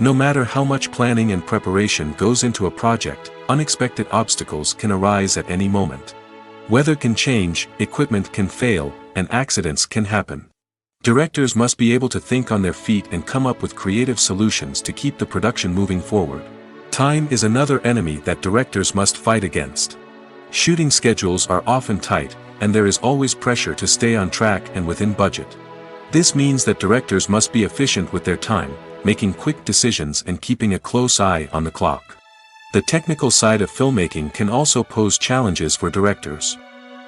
No matter how much planning and preparation goes into a project, unexpected obstacles can arise at any moment. Weather can change, equipment can fail, and accidents can happen. Directors must be able to think on their feet and come up with creative solutions to keep the production moving forward. Time is another enemy that directors must fight against. Shooting schedules are often tight, and there is always pressure to stay on track and within budget. This means that directors must be efficient with their time, making quick decisions and keeping a close eye on the clock. The technical side of filmmaking can also pose challenges for directors.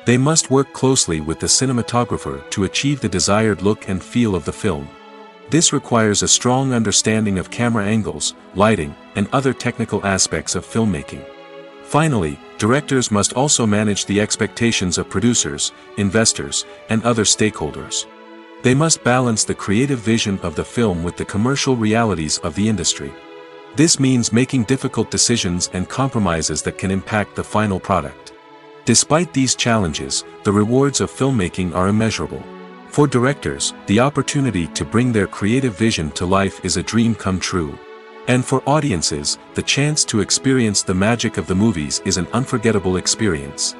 They must work closely with the cinematographer to achieve the desired look and feel of the film. This requires a strong understanding of camera angles, lighting, and other technical aspects of filmmaking. Finally, directors must also manage the expectations of producers, investors, and other stakeholders. They must balance the creative vision of the film with the commercial realities of the industry. This means making difficult decisions and compromises that can impact the final product. Despite these challenges, the rewards of filmmaking are immeasurable. For directors, the opportunity to bring their creative vision to life is a dream come true. And for audiences, the chance to experience the magic of the movies is an unforgettable experience.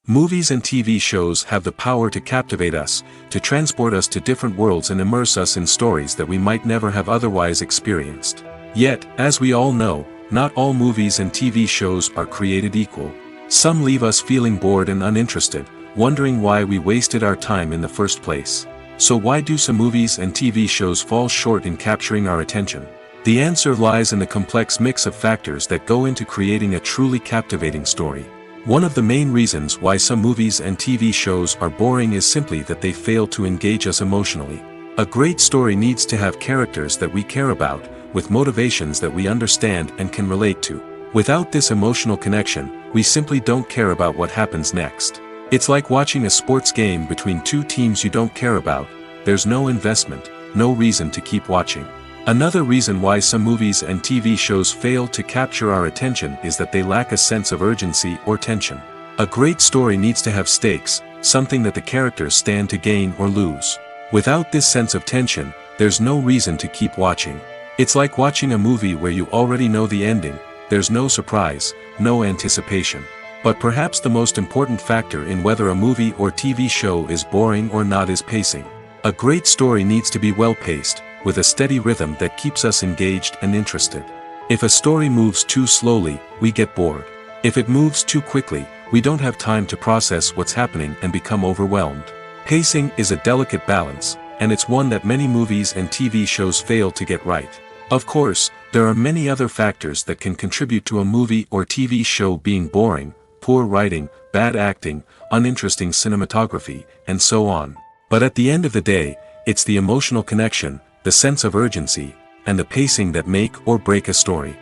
Movies and TV shows have the power to captivate us, to transport us to different worlds and immerse us in stories that we might never have otherwise experienced. Yet, as we all know, not all movies and TV shows are created equal. Some leave us feeling bored and uninterested, wondering why we wasted our time in the first place. So why do some movies and TV shows fall short in capturing our attention? The answer lies in the complex mix of factors that go into creating a truly captivating story. One of the main reasons why some movies and TV shows are boring is simply that they fail to engage us emotionally. A great story needs to have characters that we care about, with motivations that we understand and can relate to. Without this emotional connection, we simply don't care about what happens next. It's like watching a sports game between two teams you don't care about. There's no investment, no reason to keep watching. Another reason why some movies and TV shows fail to capture our attention is that they lack a sense of urgency or tension. A great story needs to have stakes, something that the characters stand to gain or lose. Without this sense of tension, there's no reason to keep watching. It's like watching a movie where you already know the ending. There's no surprise, no anticipation. But perhaps the most important factor in whether a movie or TV show is boring or not is pacing. A great story needs to be well-paced, with a steady rhythm that keeps us engaged and interested. If a story moves too slowly, we get bored. If it moves too quickly, we don't have time to process what's happening and become overwhelmed. Pacing is a delicate balance, and it's one that many movies and TV shows fail to get right. Of course, there are many other factors that can contribute to a movie or TV show being boring: poor writing, bad acting, uninteresting cinematography, and so on. But at the end of the day, it's the emotional connection, the sense of urgency, and the pacing that make or break a story.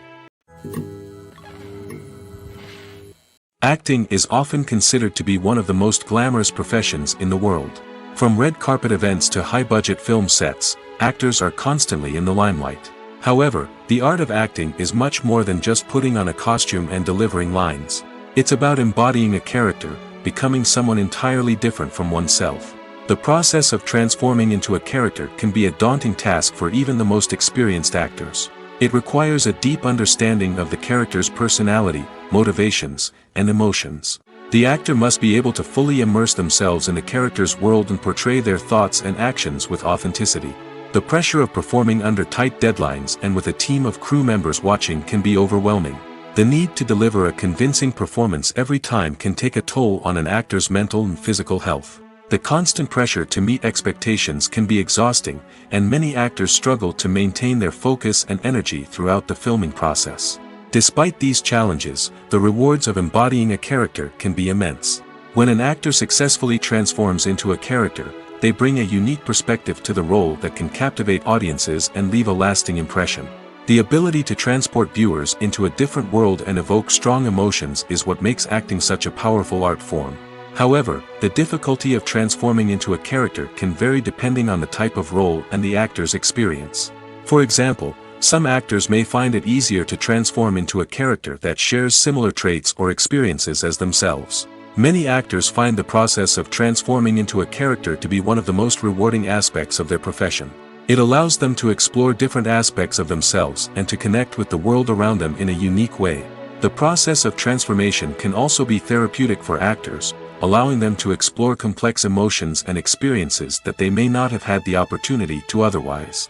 Acting is often considered to be one of the most glamorous professions in the world. From red carpet events to high-budget film sets, actors are constantly in the limelight. However, the art of acting is much more than just putting on a costume and delivering lines. It's about embodying a character, becoming someone entirely different from oneself. The process of transforming into a character can be a daunting task for even the most experienced actors. It requires a deep understanding of the character's personality, motivations, and emotions. The actor must be able to fully immerse themselves in the character's world and portray their thoughts and actions with authenticity. The pressure of performing under tight deadlines and with a team of crew members watching can be overwhelming. The need to deliver a convincing performance every time can take a toll on an actor's mental and physical health. The constant pressure to meet expectations can be exhausting, and many actors struggle to maintain their focus and energy throughout the filming process. Despite these challenges, the rewards of embodying a character can be immense. When an actor successfully transforms into a character, they bring a unique perspective to the role that can captivate audiences and leave a lasting impression. The ability to transport viewers into a different world and evoke strong emotions is what makes acting such a powerful art form. However, the difficulty of transforming into a character can vary depending on the type of role and the actor's experience. For example, some actors may find it easier to transform into a character that shares similar traits or experiences as themselves. Many actors find the process of transforming into a character to be one of the most rewarding aspects of their profession. It allows them to explore different aspects of themselves and to connect with the world around them in a unique way. The process of transformation can also be therapeutic for actors, allowing them to explore complex emotions and experiences that they may not have had the opportunity to otherwise.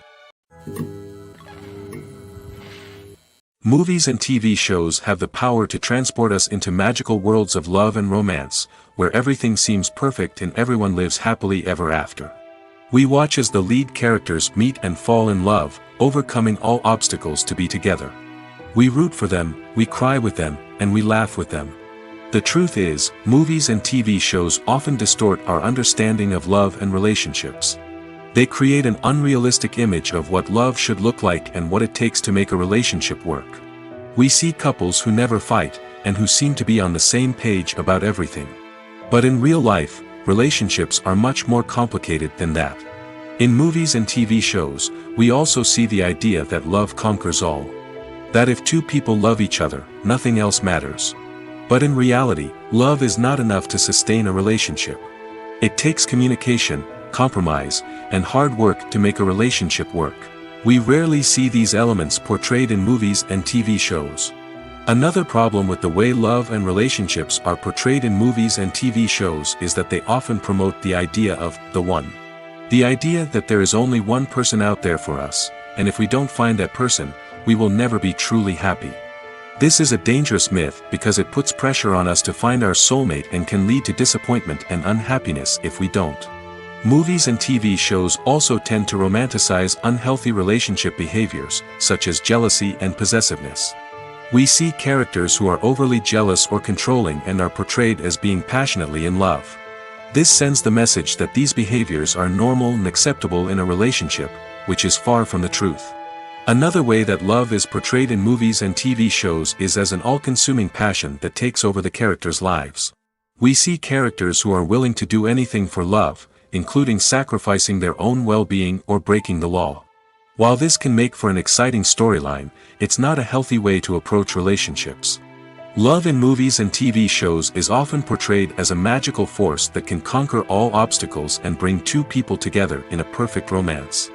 Movies and TV shows have the power to transport us into magical worlds of love and romance, where everything seems perfect and everyone lives happily ever after. We watch as the lead characters meet and fall in love, overcoming all obstacles to be together. We root for them, we cry with them, and we laugh with them. The truth is, movies and TV shows often distort our understanding of love and relationships. They create an unrealistic image of what love should look like and what it takes to make a relationship work. We see couples who never fight, and who seem to be on the same page about everything. But in real life, relationships are much more complicated than that. In movies and TV shows, we also see the idea that love conquers all. That if two people love each other, nothing else matters. But in reality, love is not enough to sustain a relationship. It takes communication, compromise, and hard work to make a relationship work. We rarely see these elements portrayed in movies and TV shows. Another problem with the way love and relationships are portrayed in movies and TV shows is that they often promote the idea of the one. The idea that there is only one person out there for us, and if we don't find that person, we will never be truly happy. This is a dangerous myth because it puts pressure on us to find our soulmate and can lead to disappointment and unhappiness if we don't. Movies and TV shows also tend to romanticize unhealthy relationship behaviors, such as jealousy and possessiveness. We see characters who are overly jealous or controlling and are portrayed as being passionately in love. This sends the message that these behaviors are normal and acceptable in a relationship, which is far from the truth. Another way that love is portrayed in movies and TV shows is as an all-consuming passion that takes over the characters' lives. We see characters who are willing to do anything for love, including sacrificing their own well-being or breaking the law. While this can make for an exciting storyline, it's not a healthy way to approach relationships. Love in movies and TV shows is often portrayed as a magical force that can conquer all obstacles and bring two people together in a perfect romance.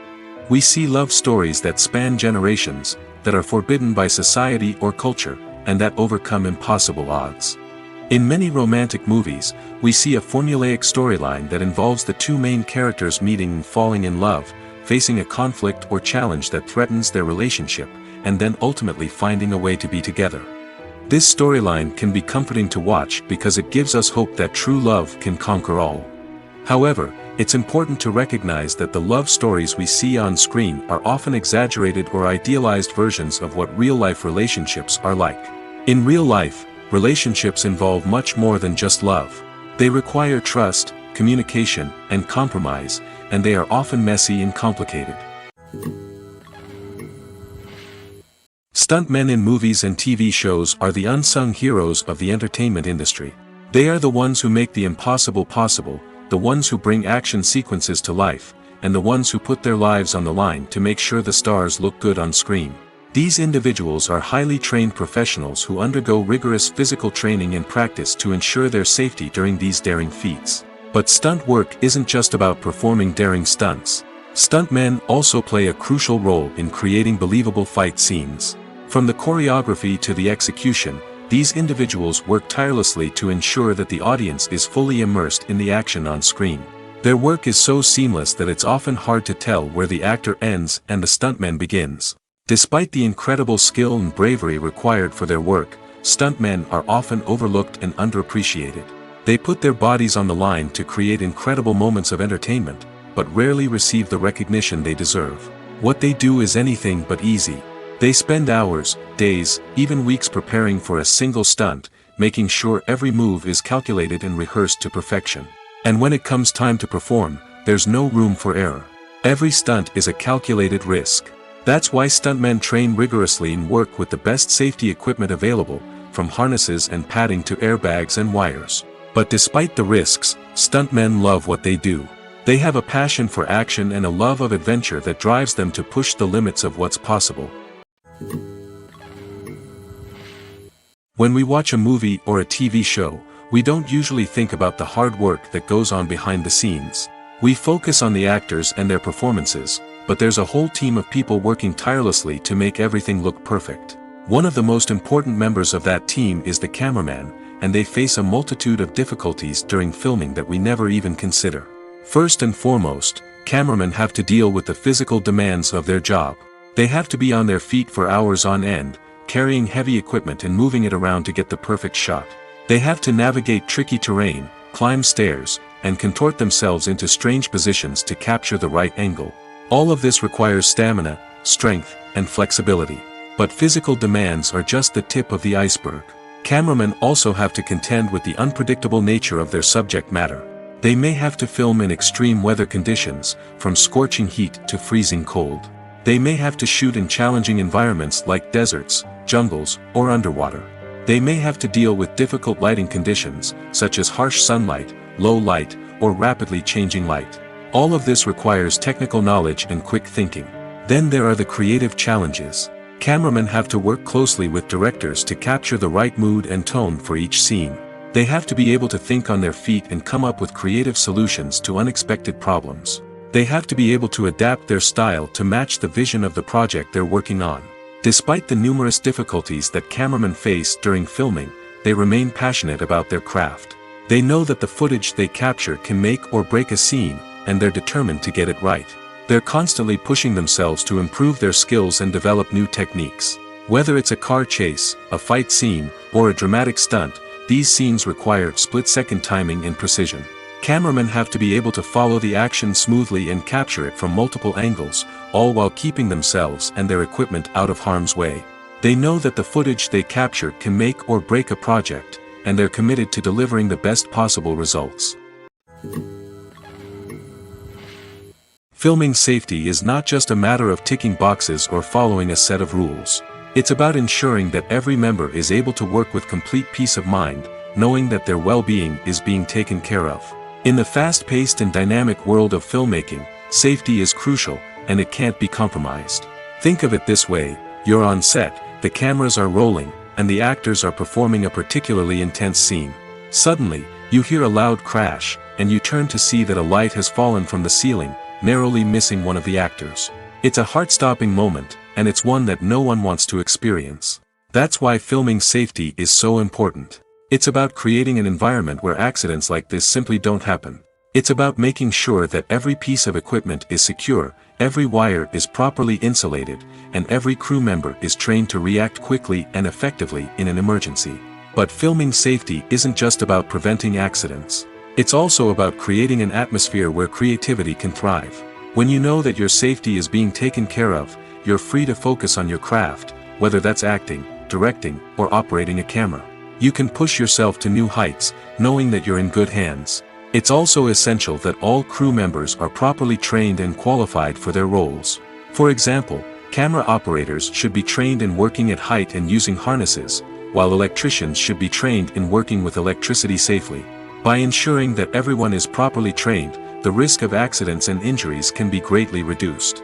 We see love stories that span generations, that are forbidden by society or culture, and that overcome impossible odds. In many romantic movies, we see a formulaic storyline that involves the two main characters meeting and falling in love, facing a conflict or challenge that threatens their relationship, and then ultimately finding a way to be together. This storyline can be comforting to watch because it gives us hope that true love can conquer all. However, it's important to recognize that the love stories we see on screen are often exaggerated or idealized versions of what real-life relationships are like. In real life, relationships involve much more than just love. They require trust, communication, and compromise, and they are often messy and complicated. Stuntmen in movies and TV shows are the unsung heroes of the entertainment industry. They are the ones who make the impossible possible, the ones who bring action sequences to life, and the ones who put their lives on the line to make sure the stars look good on screen. These individuals are highly trained professionals who undergo rigorous physical training and practice to ensure their safety during these daring feats. But stunt work isn't just about performing daring stunts. Stuntmen also play a crucial role in creating believable fight scenes. From the choreography to the execution, these individuals work tirelessly to ensure that the audience is fully immersed in the action on screen. Their work is so seamless that it's often hard to tell where the actor ends and the stuntman begins. Despite the incredible skill and bravery required for their work, stuntmen are often overlooked and underappreciated. They put their bodies on the line to create incredible moments of entertainment, but rarely receive the recognition they deserve. What they do is anything but easy. They spend hours, days, even weeks preparing for a single stunt, making sure every move is calculated and rehearsed to perfection. And when it comes time to perform, there's no room for error. Every stunt is a calculated risk. That's why stuntmen train rigorously and work with the best safety equipment available, from harnesses and padding to airbags and wires. But despite the risks, stuntmen love what they do. They have a passion for action and a love of adventure that drives them to push the limits of what's possible. When we watch a movie or a TV show, we don't usually think about the hard work that goes on behind the scenes. We focus on the actors and their performances, but there's a whole team of people working tirelessly to make everything look perfect. One of the most important members of that team is the cameraman, and they face a multitude of difficulties during filming that we never even consider. First and foremost, cameramen have to deal with the physical demands of their job. They have to be on their feet for hours on end, carrying heavy equipment and moving it around to get the perfect shot. They have to navigate tricky terrain, climb stairs, and contort themselves into strange positions to capture the right angle. All of this requires stamina, strength, and flexibility. But physical demands are just the tip of the iceberg. Cameramen also have to contend with the unpredictable nature of their subject matter. They may have to film in extreme weather conditions, from scorching heat to freezing cold. They may have to shoot in challenging environments like deserts, jungles, or underwater. They may have to deal with difficult lighting conditions, such as harsh sunlight, low light, or rapidly changing light. All of this requires technical knowledge and quick thinking. Then there are the creative challenges. Cameramen have to work closely with directors to capture the right mood and tone for each scene. They have to be able to think on their feet and come up with creative solutions to unexpected problems. They have to be able to adapt their style to match the vision of the project they're working on. Despite the numerous difficulties that cameramen face during filming, they remain passionate about their craft. They know that the footage they capture can make or break a scene, and they're determined to get it right. They're constantly pushing themselves to improve their skills and develop new techniques. Whether it's a car chase, a fight scene, or a dramatic stunt, these scenes require split-second timing and precision. Cameramen have to be able to follow the action smoothly and capture it from multiple angles, all while keeping themselves and their equipment out of harm's way. They know that the footage they capture can make or break a project, and they're committed to delivering the best possible results. Filming safety is not just a matter of ticking boxes or following a set of rules. It's about ensuring that every member is able to work with complete peace of mind, knowing that their well-being is being taken care of. In the fast-paced and dynamic world of filmmaking, safety is crucial, and it can't be compromised. Think of it this way: you're on set, the cameras are rolling, and the actors are performing a particularly intense scene. Suddenly, you hear a loud crash, and you turn to see that a light has fallen from the ceiling, narrowly missing one of the actors. It's a heart-stopping moment, and it's one that no one wants to experience. That's why filming safety is so important. It's about creating an environment where accidents like this simply don't happen. It's about making sure that every piece of equipment is secure, every wire is properly insulated, and every crew member is trained to react quickly and effectively in an emergency. But filming safety isn't just about preventing accidents. It's also about creating an atmosphere where creativity can thrive. When you know that your safety is being taken care of, you're free to focus on your craft, whether that's acting, directing, or operating a camera. You can push yourself to new heights, knowing that you're in good hands. It's also essential that all crew members are properly trained and qualified for their roles. For example, camera operators should be trained in working at height and using harnesses, while electricians should be trained in working with electricity safely. By ensuring that everyone is properly trained, the risk of accidents and injuries can be greatly reduced.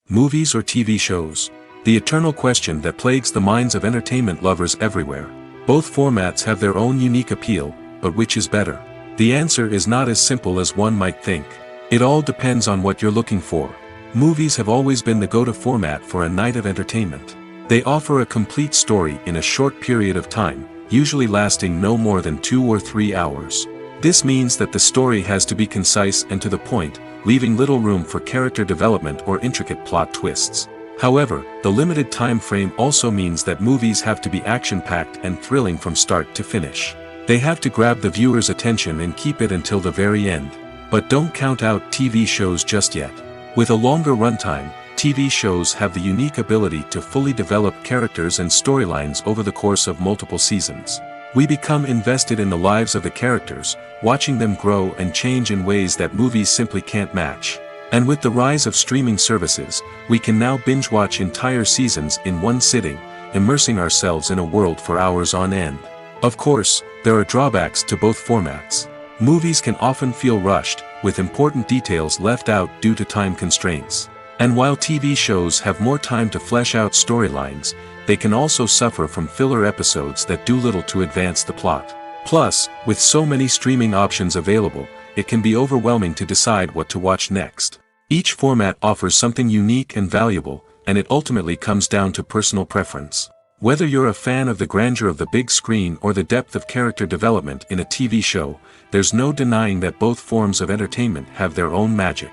Movies or TV shows? The eternal question that plagues the minds of entertainment lovers everywhere. Both formats have their own unique appeal, but which is better? The answer is not as simple as one might think. It all depends on what you're looking for. Movies have always been the go-to format for a night of entertainment. They offer a complete story in a short period of time, usually lasting no more than 2 or 3 hours. This means that the story has to be concise and to the point, leaving little room for character development or intricate plot twists. However, the limited time frame also means that movies have to be action-packed and thrilling from start to finish. They have to grab the viewer's attention and keep it until the very end. But don't count out TV shows just yet. With a longer runtime, TV shows have the unique ability to fully develop characters and storylines over the course of multiple seasons. We become invested in the lives of the characters, watching them grow and change in ways that movies simply can't match. And with the rise of streaming services, we can now binge-watch entire seasons in one sitting, immersing ourselves in a world for hours on end. Of course, there are drawbacks to both formats. Movies can often feel rushed, with important details left out due to time constraints. And while TV shows have more time to flesh out storylines, they can also suffer from filler episodes that do little to advance the plot. Plus, with so many streaming options available, it can be overwhelming to decide what to watch next. Each format offers something unique and valuable, and it ultimately comes down to personal preference. Whether you're a fan of the grandeur of the big screen or the depth of character development in a TV show, there's no denying that both forms of entertainment have their own magic.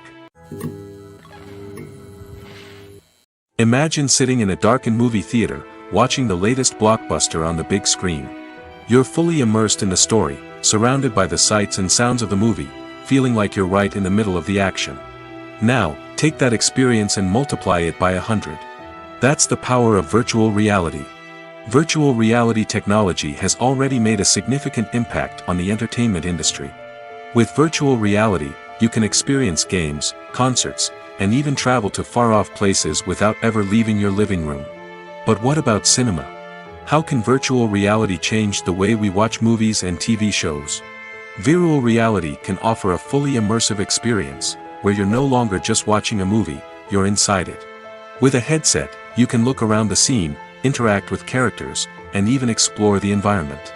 Imagine sitting in a darkened movie theater, watching the latest blockbuster on the big screen. You're fully immersed in the story, surrounded by the sights and sounds of the movie, feeling like you're right in the middle of the action. Now, take that experience and multiply it by 100. That's the power of virtual reality. Virtual reality technology has already made a significant impact on the entertainment industry. With virtual reality, you can experience games, concerts, and even travel to far-off places without ever leaving your living room. But what about cinema? How can virtual reality change the way we watch movies and TV shows? Virtual reality can offer a fully immersive experience, where you're no longer just watching a movie, you're inside it. With a headset, you can look around the scene, interact with characters, and even explore the environment.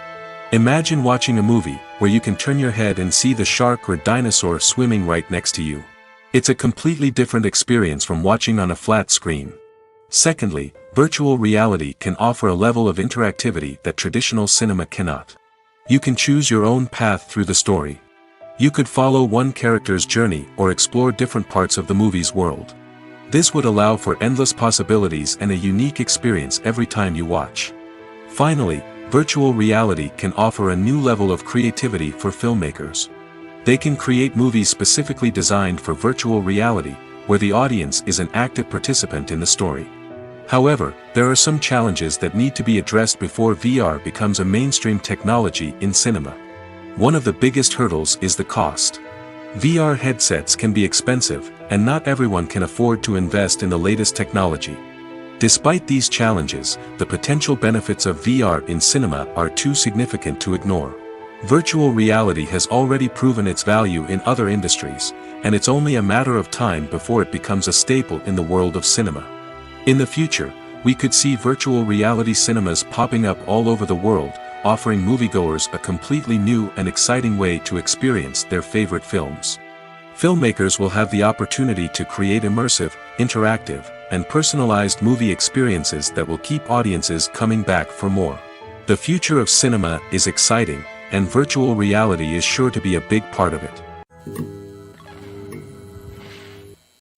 Imagine watching a movie, where you can turn your head and see the shark or dinosaur swimming right next to you. It's a completely different experience from watching on a flat screen. Secondly, virtual reality can offer a level of interactivity that traditional cinema cannot. You can choose your own path through the story. You could follow one character's journey or explore different parts of the movie's world. This would allow for endless possibilities and a unique experience every time you watch. Finally, virtual reality can offer a new level of creativity for filmmakers. They can create movies specifically designed for virtual reality, where the audience is an active participant in the story. However, there are some challenges that need to be addressed before VR becomes a mainstream technology in cinema. One of the biggest hurdles is the cost. VR headsets can be expensive, and not everyone can afford to invest in the latest technology. Despite these challenges, the potential benefits of VR in cinema are too significant to ignore. Virtual reality has already proven its value in other industries, and it's only a matter of time before it becomes a staple in the world of cinema. In the future, we could see virtual reality cinemas popping up all over the world, offering moviegoers a completely new and exciting way to experience their favorite films. Filmmakers will have the opportunity to create immersive, interactive, and personalized movie experiences that will keep audiences coming back for more. The future of cinema is exciting, and virtual reality is sure to be a big part of it.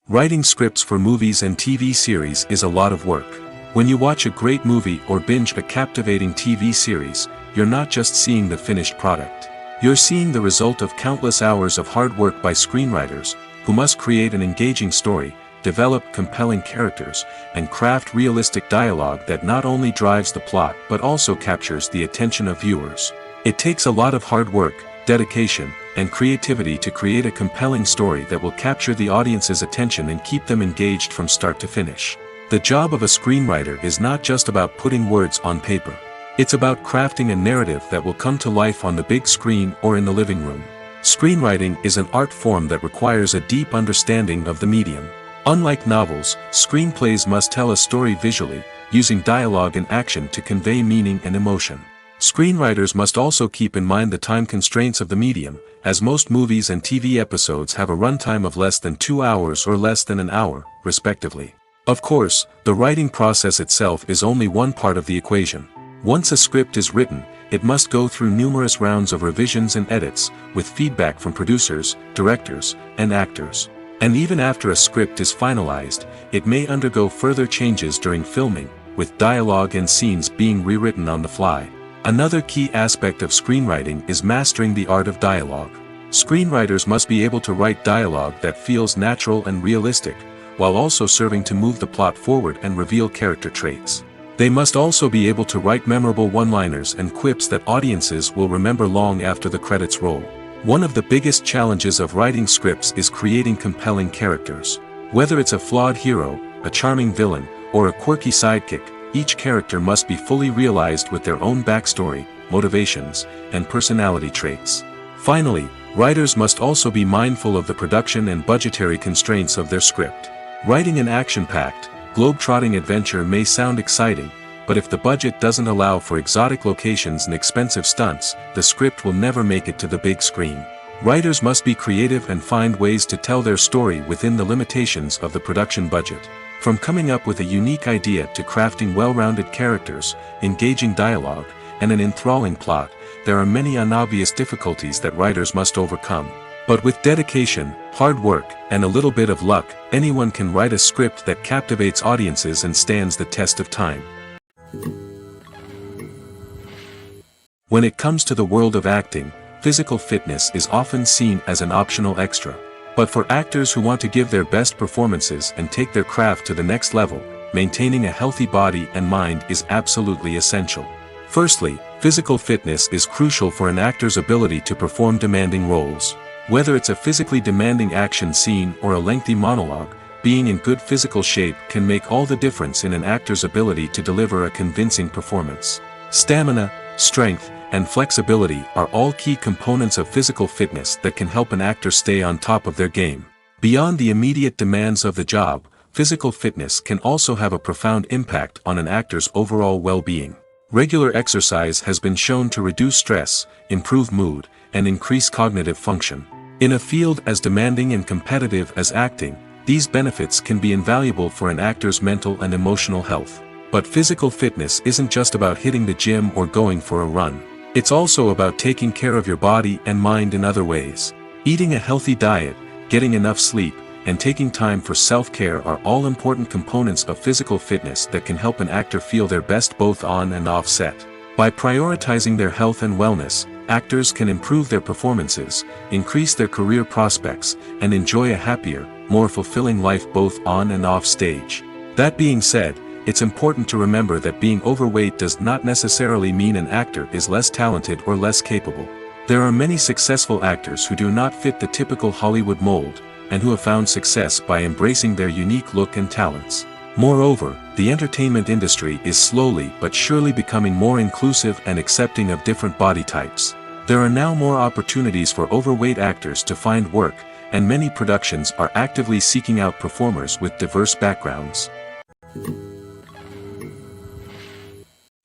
Writing scripts for movies and TV series is a lot of work. When you watch a great movie or binge a captivating TV series, you're not just seeing the finished product. You're seeing the result of countless hours of hard work by screenwriters, who must create an engaging story, develop compelling characters, and craft realistic dialogue that not only drives the plot but also captures the attention of viewers. It takes a lot of hard work, dedication, and creativity to create a compelling story that will capture the audience's attention and keep them engaged from start to finish. The job of a screenwriter is not just about putting words on paper. It's about crafting a narrative that will come to life on the big screen or in the living room. Screenwriting is an art form that requires a deep understanding of the medium. Unlike novels, screenplays must tell a story visually, using dialogue and action to convey meaning and emotion. Screenwriters must also keep in mind the time constraints of the medium, as most movies and TV episodes have a runtime of less than 2 hours or less than an hour, respectively. Of course, the writing process itself is only one part of the equation. Once a script is written, it must go through numerous rounds of revisions and edits, with feedback from producers, directors, and actors. And even after a script is finalized, it may undergo further changes during filming, with dialogue and scenes being rewritten on the fly. Another key aspect of screenwriting is mastering the art of dialogue. Screenwriters must be able to write dialogue that feels natural and realistic, while also serving to move the plot forward and reveal character traits. They must also be able to write memorable one-liners and quips that audiences will remember long after the credits roll. One of the biggest challenges of writing scripts is creating compelling characters. Whether it's a flawed hero, a charming villain, or a quirky sidekick, each character must be fully realized with their own backstory, motivations, and personality traits. Finally, writers must also be mindful of the production and budgetary constraints of their script. Writing an action-packed, globe-trotting adventure may sound exciting, but if the budget doesn't allow for exotic locations and expensive stunts, the script will never make it to the big screen. Writers must be creative and find ways to tell their story within the limitations of the production budget. From coming up with a unique idea to crafting well-rounded characters, engaging dialogue, and an enthralling plot, there are many unobvious difficulties that writers must overcome. But with dedication, hard work, and a little bit of luck, anyone can write a script that captivates audiences and stands the test of time. When it comes to the world of acting, physical fitness is often seen as an optional extra. But for actors who want to give their best performances and take their craft to the next level, maintaining a healthy body and mind is absolutely essential. Firstly, physical fitness is crucial for an actor's ability to perform demanding roles. Whether it's a physically demanding action scene or a lengthy monologue, being in good physical shape can make all the difference in an actor's ability to deliver a convincing performance. Stamina, strength, and flexibility are all key components of physical fitness that can help an actor stay on top of their game. Beyond the immediate demands of the job, physical fitness can also have a profound impact on an actor's overall well-being. Regular exercise has been shown to reduce stress, improve mood, and increase cognitive function. In a field as demanding and competitive as acting, these benefits can be invaluable for an actor's mental and emotional health. But physical fitness isn't just about hitting the gym or going for a run. It's also about taking care of your body and mind in other ways. Eating a healthy diet, getting enough sleep, and taking time for self-care are all important components of physical fitness that can help an actor feel their best both on and off set. By prioritizing their health and wellness, actors can improve their performances, increase their career prospects, and enjoy a happier, more fulfilling life both on and off stage. That being said, it's important to remember that being overweight does not necessarily mean an actor is less talented or less capable. There are many successful actors who do not fit the typical Hollywood mold, and who have found success by embracing their unique look and talents. Moreover, the entertainment industry is slowly but surely becoming more inclusive and accepting of different body types. There are now more opportunities for overweight actors to find work, and many productions are actively seeking out performers with diverse backgrounds.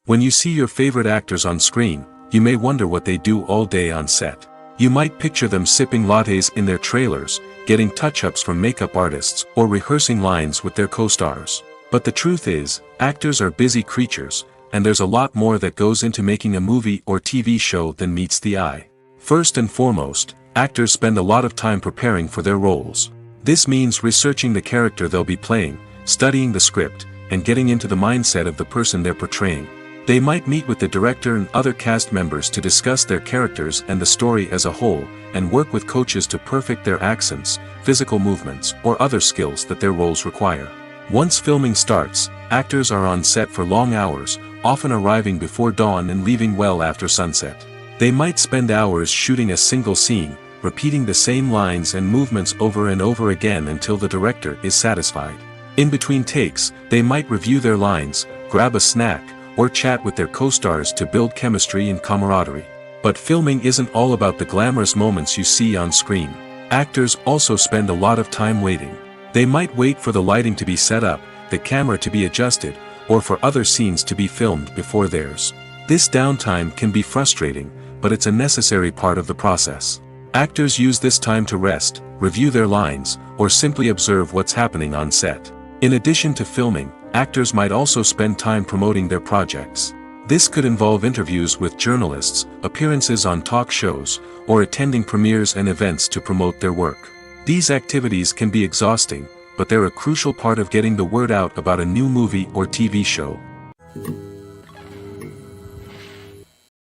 When you see your favorite actors on screen, you may wonder what they do all day on set. You might picture them sipping lattes in their trailers, getting touch-ups from makeup artists, or rehearsing lines with their co-stars. But the truth is, actors are busy creatures, and there's a lot more that goes into making a movie or TV show than meets the eye. First and foremost, actors spend a lot of time preparing for their roles. This means researching the character they'll be playing, studying the script, and getting into the mindset of the person they're portraying. They might meet with the director and other cast members to discuss their characters and the story as a whole, and work with coaches to perfect their accents, physical movements, or other skills that their roles require. Once filming starts, actors are on set for long hours, often arriving before dawn and leaving well after sunset. They might spend hours shooting a single scene, repeating the same lines and movements over and over again until the director is satisfied. In between takes, they might review their lines, grab a snack, or chat with their co-stars to build chemistry and camaraderie. But filming isn't all about the glamorous moments you see on screen. Actors also spend a lot of time waiting. They might wait for the lighting to be set up, the camera to be adjusted, or for other scenes to be filmed before theirs. This downtime can be frustrating, but it's a necessary part of the process. Actors use this time to rest, review their lines, or simply observe what's happening on set. In addition to filming, actors might also spend time promoting their projects. This could involve interviews with journalists, appearances on talk shows, or attending premieres and events to promote their work. These activities can be exhausting, but they're a crucial part of getting the word out about a new movie or TV show.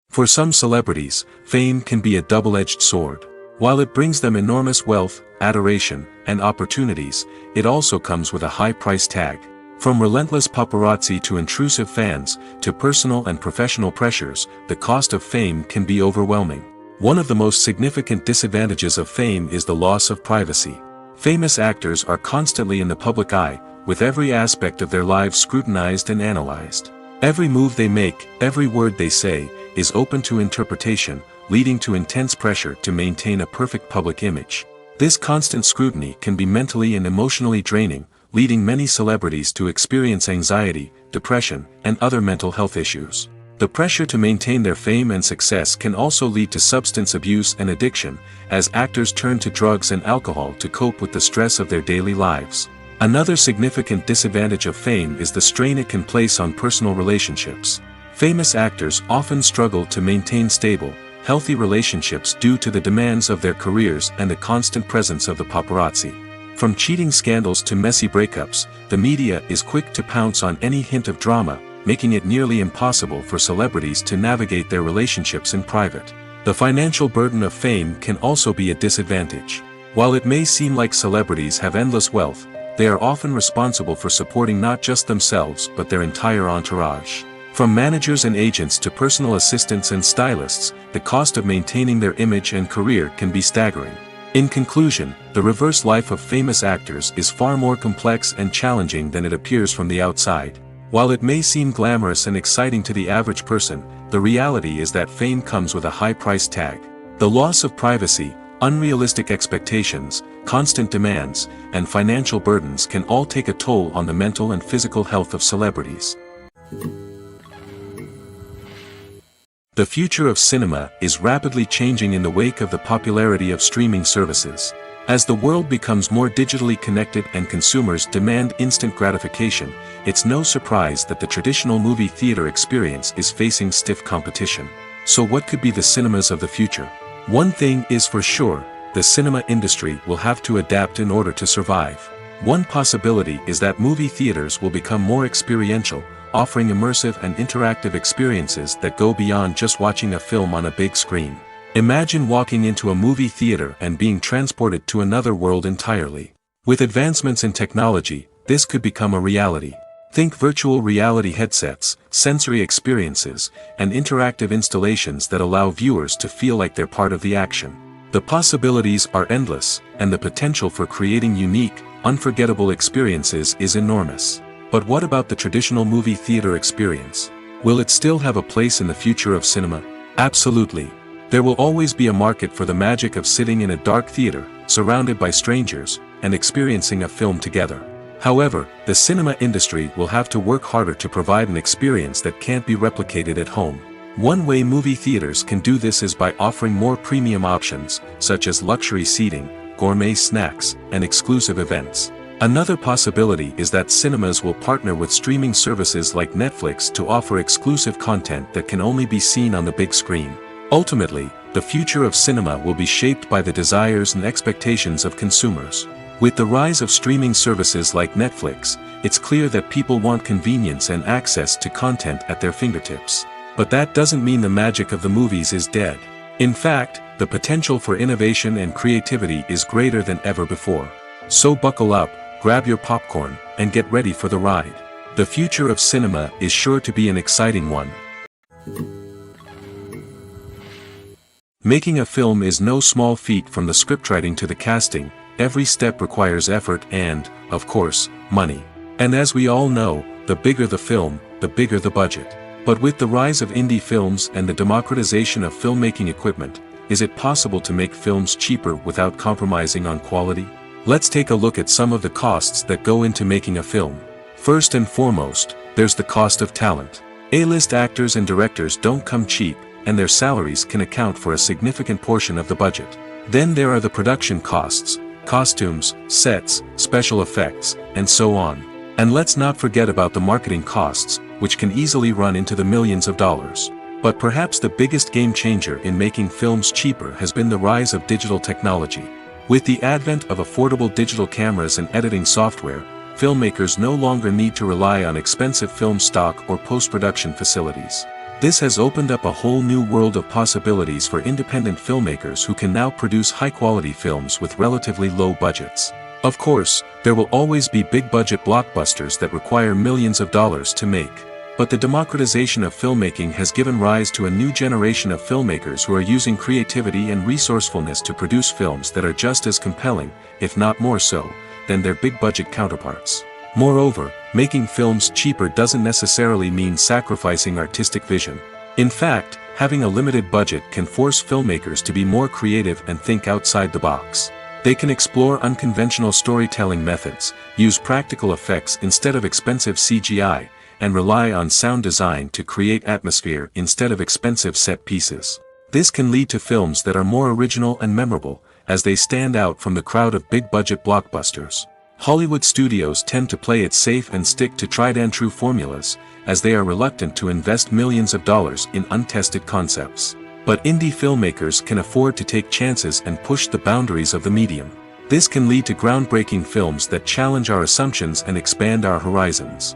For some celebrities, fame can be a double-edged sword. While it brings them enormous wealth, adoration, and opportunities, it also comes with a high price tag. From relentless paparazzi to intrusive fans, to personal and professional pressures, the cost of fame can be overwhelming. One of the most significant disadvantages of fame is the loss of privacy. Famous actors are constantly in the public eye, with every aspect of their lives scrutinized and analyzed. Every move they make, every word they say, is open to interpretation, leading to intense pressure to maintain a perfect public image. This constant scrutiny can be mentally and emotionally draining, leading many celebrities to experience anxiety, depression, and other mental health issues. The pressure to maintain their fame and success can also lead to substance abuse and addiction, as actors turn to drugs and alcohol to cope with the stress of their daily lives. Another significant disadvantage of fame is the strain it can place on personal relationships. Famous actors often struggle to maintain stable, healthy relationships due to the demands of their careers and the constant presence of the paparazzi. From cheating scandals to messy breakups, the media is quick to pounce on any hint of drama, making it nearly impossible for celebrities to navigate their relationships in private. The financial burden of fame can also be a disadvantage. While it may seem like celebrities have endless wealth, they are often responsible for supporting not just themselves but their entire entourage. From managers and agents to personal assistants and stylists, the cost of maintaining their image and career can be staggering. In conclusion, the reverse life of famous actors is far more complex and challenging than it appears from the outside. While it may seem glamorous and exciting to the average person, the reality is that fame comes with a high price tag. The loss of privacy, unrealistic expectations, constant demands, and financial burdens can all take a toll on the mental and physical health of celebrities. The future of cinema is rapidly changing in the wake of the popularity of streaming services. As the world becomes more digitally connected and consumers demand instant gratification, it's no surprise that the traditional movie theater experience is facing stiff competition. So what could be the cinemas of the future? One thing is for sure, the cinema industry will have to adapt in order to survive. One possibility is that movie theaters will become more experiential, offering immersive and interactive experiences that go beyond just watching a film on a big screen. Imagine walking into a movie theater and being transported to another world entirely. With advancements in technology, this could become a reality. Think virtual reality headsets, sensory experiences, and interactive installations that allow viewers to feel like they're part of the action. The possibilities are endless, and the potential for creating unique, unforgettable experiences is enormous. But what about the traditional movie theater experience? Will it still have a place in the future of cinema? Absolutely. There will always be a market for the magic of sitting in a dark theater, surrounded by strangers, and experiencing a film together. However, the cinema industry will have to work harder to provide an experience that can't be replicated at home. One way movie theaters can do this is by offering more premium options, such as luxury seating, gourmet snacks, and exclusive events. Another possibility is that cinemas will partner with streaming services like Netflix to offer exclusive content that can only be seen on the big screen. Ultimately, the future of cinema will be shaped by the desires and expectations of consumers. With the rise of streaming services like Netflix, it's clear that people want convenience and access to content at their fingertips. But that doesn't mean the magic of the movies is dead. In fact, the potential for innovation and creativity is greater than ever before. So buckle up, grab your popcorn, and get ready for the ride. The future of cinema is sure to be an exciting one. Making a film is no small feat. From the scriptwriting to the casting, every step requires effort and, of course, money. And as we all know, the bigger the film, the bigger the budget. But with the rise of indie films and the democratization of filmmaking equipment, is it possible to make films cheaper without compromising on quality? Let's take a look at some of the costs that go into making a film. First and foremost, there's the cost of talent. A-list actors and directors don't come cheap, and their salaries can account for a significant portion of the budget. Then there are the production costs, costumes, sets, special effects, and so on. And let's not forget about the marketing costs, which can easily run into the millions of dollars. But perhaps the biggest game changer in making films cheaper has been the rise of digital technology. With the advent of affordable digital cameras and editing software, filmmakers no longer need to rely on expensive film stock or post-production facilities. This has opened up a whole new world of possibilities for independent filmmakers who can now produce high-quality films with relatively low budgets. Of course, there will always be big-budget blockbusters that require millions of dollars to make. But the democratization of filmmaking has given rise to a new generation of filmmakers who are using creativity and resourcefulness to produce films that are just as compelling, if not more so, than their big-budget counterparts. Moreover, making films cheaper doesn't necessarily mean sacrificing artistic vision. In fact, having a limited budget can force filmmakers to be more creative and think outside the box. They can explore unconventional storytelling methods, use practical effects instead of expensive CGI, and rely on sound design to create atmosphere instead of expensive set pieces. This can lead to films that are more original and memorable, as they stand out from the crowd of big-budget blockbusters. Hollywood studios tend to play it safe and stick to tried-and-true formulas, as they are reluctant to invest millions of dollars in untested concepts. But indie filmmakers can afford to take chances and push the boundaries of the medium. This can lead to groundbreaking films that challenge our assumptions and expand our horizons.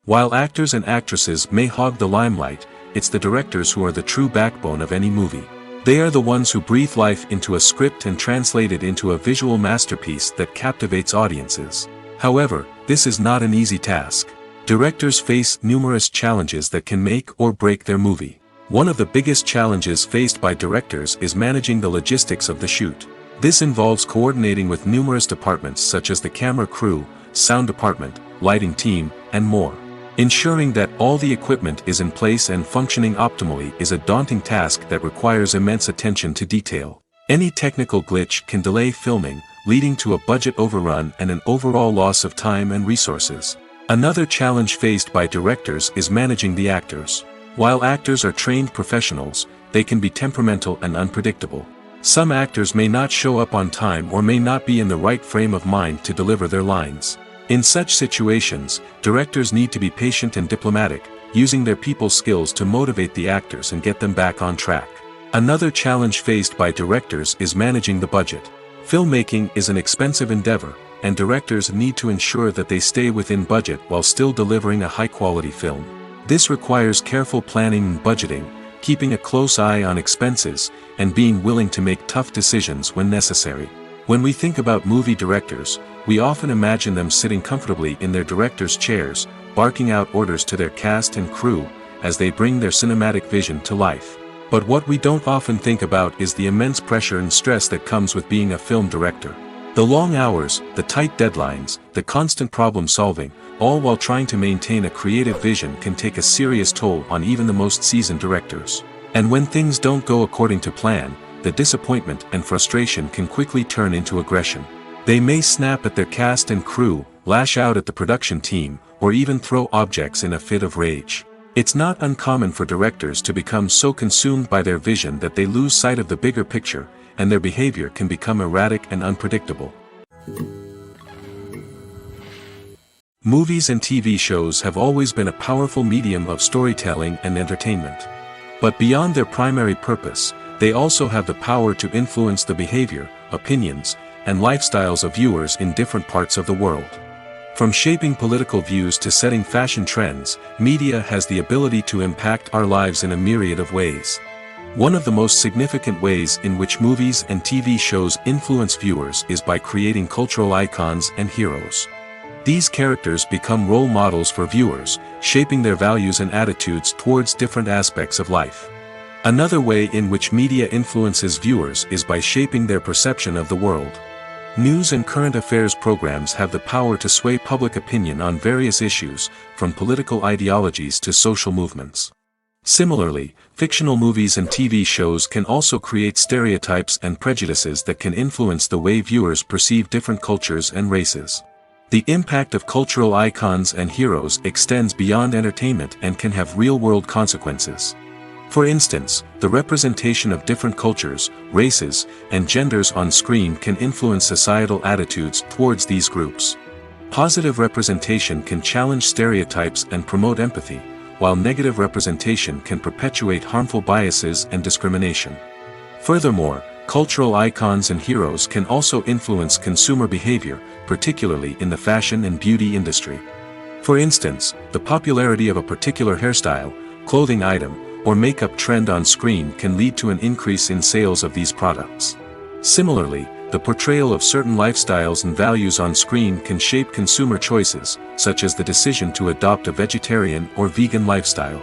While actors and actresses may hog the limelight, it's the directors who are the true backbone of any movie. They are the ones who breathe life into a script and translate it into a visual masterpiece that captivates audiences. However, this is not an easy task. Directors face numerous challenges that can make or break their movie. One of the biggest challenges faced by directors is managing the logistics of the shoot. This involves coordinating with numerous departments such as the camera crew, sound department, lighting team, and more. Ensuring that all the equipment is in place and functioning optimally is a daunting task that requires immense attention to detail. Any technical glitch can delay filming, leading to a budget overrun and an overall loss of time and resources. Another challenge faced by directors is managing the actors. While actors are trained professionals, they can be temperamental and unpredictable. Some actors may not show up on time or may not be in the right frame of mind to deliver their lines. In such situations, directors need to be patient and diplomatic, using their people skills to motivate the actors and get them back on track. Another challenge faced by directors is managing the budget. Filmmaking is an expensive endeavor, and directors need to ensure that they stay within budget while still delivering a high-quality film. This requires careful planning and budgeting, keeping a close eye on expenses, and being willing to make tough decisions when necessary. When we think about movie directors, we often imagine them sitting comfortably in their director's chairs, barking out orders to their cast and crew, as they bring their cinematic vision to life. But what we don't often think about is the immense pressure and stress that comes with being a film director. The long hours, the tight deadlines, the constant problem solving, all while trying to maintain a creative vision can take a serious toll on even the most seasoned directors. And when things don't go according to plan, the disappointment and frustration can quickly turn into aggression. They may snap at their cast and crew, lash out at the production team, or even throw objects in a fit of rage. It's not uncommon for directors to become so consumed by their vision that they lose sight of the bigger picture, and their behavior can become erratic and unpredictable. Movies and TV shows have always been a powerful medium of storytelling and entertainment. But beyond their primary purpose, they also have the power to influence the behavior, opinions, and lifestyles of viewers in different parts of the world. From shaping political views to setting fashion trends, media has the ability to impact our lives in a myriad of ways. One of the most significant ways in which movies and TV shows influence viewers is by creating cultural icons and heroes. These characters become role models for viewers, shaping their values and attitudes towards different aspects of life. Another way in which media influences viewers is by shaping their perception of the world. News and current affairs programs have the power to sway public opinion on various issues, from political ideologies to social movements. Similarly, fictional movies and TV shows can also create stereotypes and prejudices that can influence the way viewers perceive different cultures and races. The impact of cultural icons and heroes extends beyond entertainment and can have real-world consequences. For instance, the representation of different cultures, races, and genders on screen can influence societal attitudes towards these groups. Positive representation can challenge stereotypes and promote empathy, while negative representation can perpetuate harmful biases and discrimination. Furthermore, cultural icons and heroes can also influence consumer behavior, particularly in the fashion and beauty industry. For instance, the popularity of a particular hairstyle, clothing item, or makeup trend on screen can lead to an increase in sales of these products. Similarly, the portrayal of certain lifestyles and values on screen can shape consumer choices, such as the decision to adopt a vegetarian or vegan lifestyle.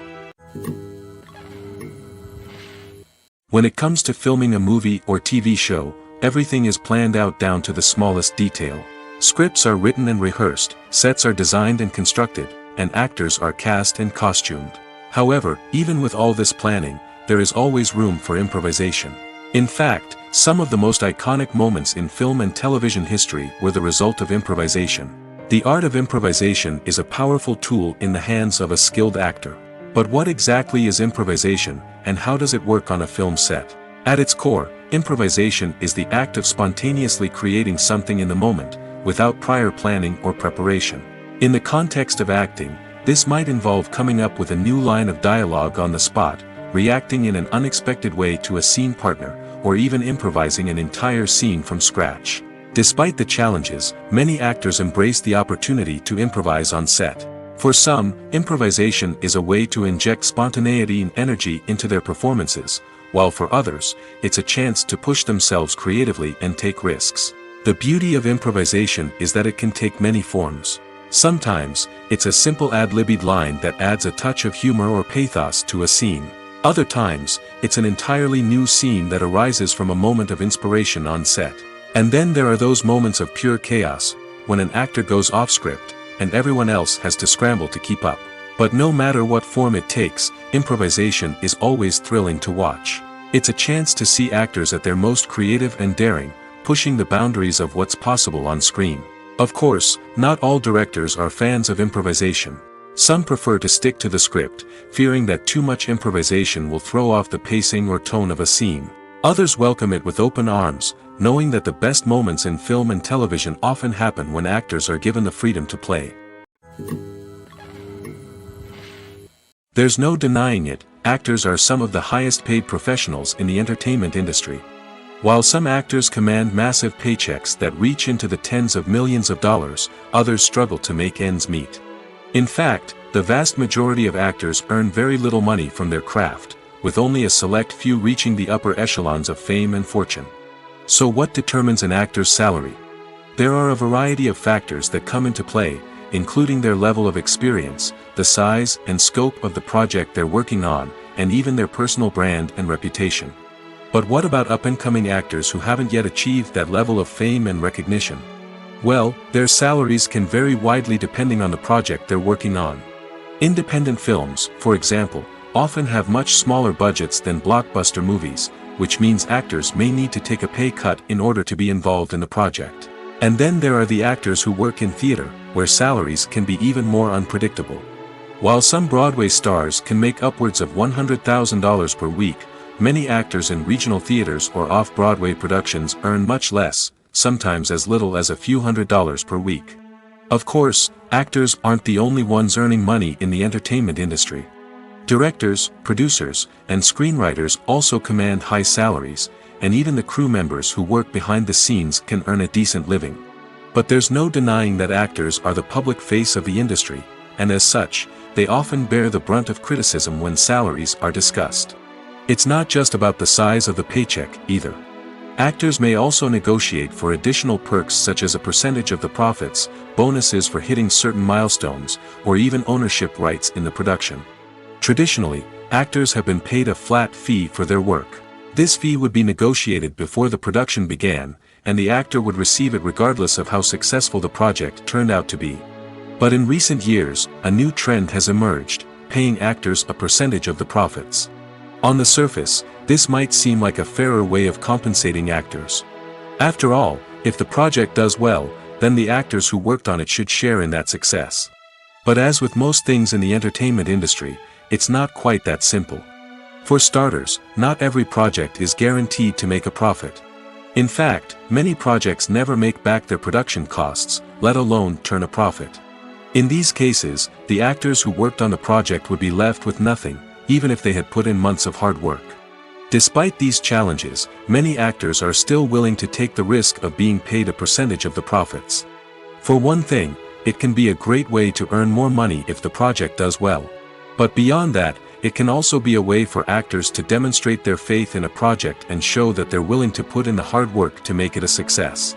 When it comes to filming a movie or TV show, everything is planned out down to the smallest detail. Scripts are written and rehearsed, sets are designed and constructed, and actors are cast and costumed. However, even with all this planning, there is always room for improvisation. In fact, some of the most iconic moments in film and television history were the result of improvisation. The art of improvisation is a powerful tool in the hands of a skilled actor. But what exactly is improvisation, and how does it work on a film set? At its core, improvisation is the act of spontaneously creating something in the moment, without prior planning or preparation. In the context of acting, This might involve coming up with a new line of dialogue on the spot, reacting in an unexpected way to a scene partner, or even improvising an entire scene from scratch. Despite the challenges, many actors embrace the opportunity to improvise on set. For some, improvisation is a way to inject spontaneity and energy into their performances, while for others, it's a chance to push themselves creatively and take risks. The beauty of improvisation is that it can take many forms. Sometimes, it's a simple ad-libbed line that adds a touch of humor or pathos to a scene. Other times, it's an entirely new scene that arises from a moment of inspiration on set. And then there are those moments of pure chaos, when an actor goes off script, and everyone else has to scramble to keep up. But no matter what form it takes, improvisation is always thrilling to watch. It's a chance to see actors at their most creative and daring, pushing the boundaries of what's possible on screen. Of course, not all directors are fans of improvisation. Some prefer to stick to the script, fearing that too much improvisation will throw off the pacing or tone of a scene. Others welcome it with open arms, knowing that the best moments in film and television often happen when actors are given the freedom to play. There's no denying it, actors are some of the highest paid professionals in the entertainment industry. While some actors command massive paychecks that reach into the tens of millions of dollars, others struggle to make ends meet. In fact, the vast majority of actors earn very little money from their craft, with only a select few reaching the upper echelons of fame and fortune. So what determines an actor's salary? There are a variety of factors that come into play, including their level of experience, the size and scope of the project they're working on, and even their personal brand and reputation. But what about up-and-coming actors who haven't yet achieved that level of fame and recognition? Well, their salaries can vary widely depending on the project they're working on. Independent films, for example, often have much smaller budgets than blockbuster movies, which means actors may need to take a pay cut in order to be involved in the project. And then there are the actors who work in theater, where salaries can be even more unpredictable. While some Broadway stars can make upwards of $100,000 per week, many actors in regional theaters or off-Broadway productions earn much less, sometimes as little as a few $100s per week. Of course, actors aren't the only ones earning money in the entertainment industry. Directors, producers, and screenwriters also command high salaries, and even the crew members who work behind the scenes can earn a decent living. But there's no denying that actors are the public face of the industry, and as such, they often bear the brunt of criticism when salaries are discussed. It's not just about the size of the paycheck, either. Actors may also negotiate for additional perks such as a percentage of the profits, bonuses for hitting certain milestones, or even ownership rights in the production. Traditionally, actors have been paid a flat fee for their work. This fee would be negotiated before the production began, and the actor would receive it regardless of how successful the project turned out to be. But in recent years, a new trend has emerged, paying actors a percentage of the profits. On the surface, this might seem like a fairer way of compensating actors. After all, if the project does well, then the actors who worked on it should share in that success. But as with most things in the entertainment industry, it's not quite that simple. For starters, not every project is guaranteed to make a profit. In fact, many projects never make back their production costs, let alone turn a profit. In these cases, the actors who worked on the project would be left with nothing, even if they had put in months of hard work. Despite these challenges, many actors are still willing to take the risk of being paid a percentage of the profits. For one thing, it can be a great way to earn more money if the project does well. But beyond that, it can also be a way for actors to demonstrate their faith in a project and show that they're willing to put in the hard work to make it a success.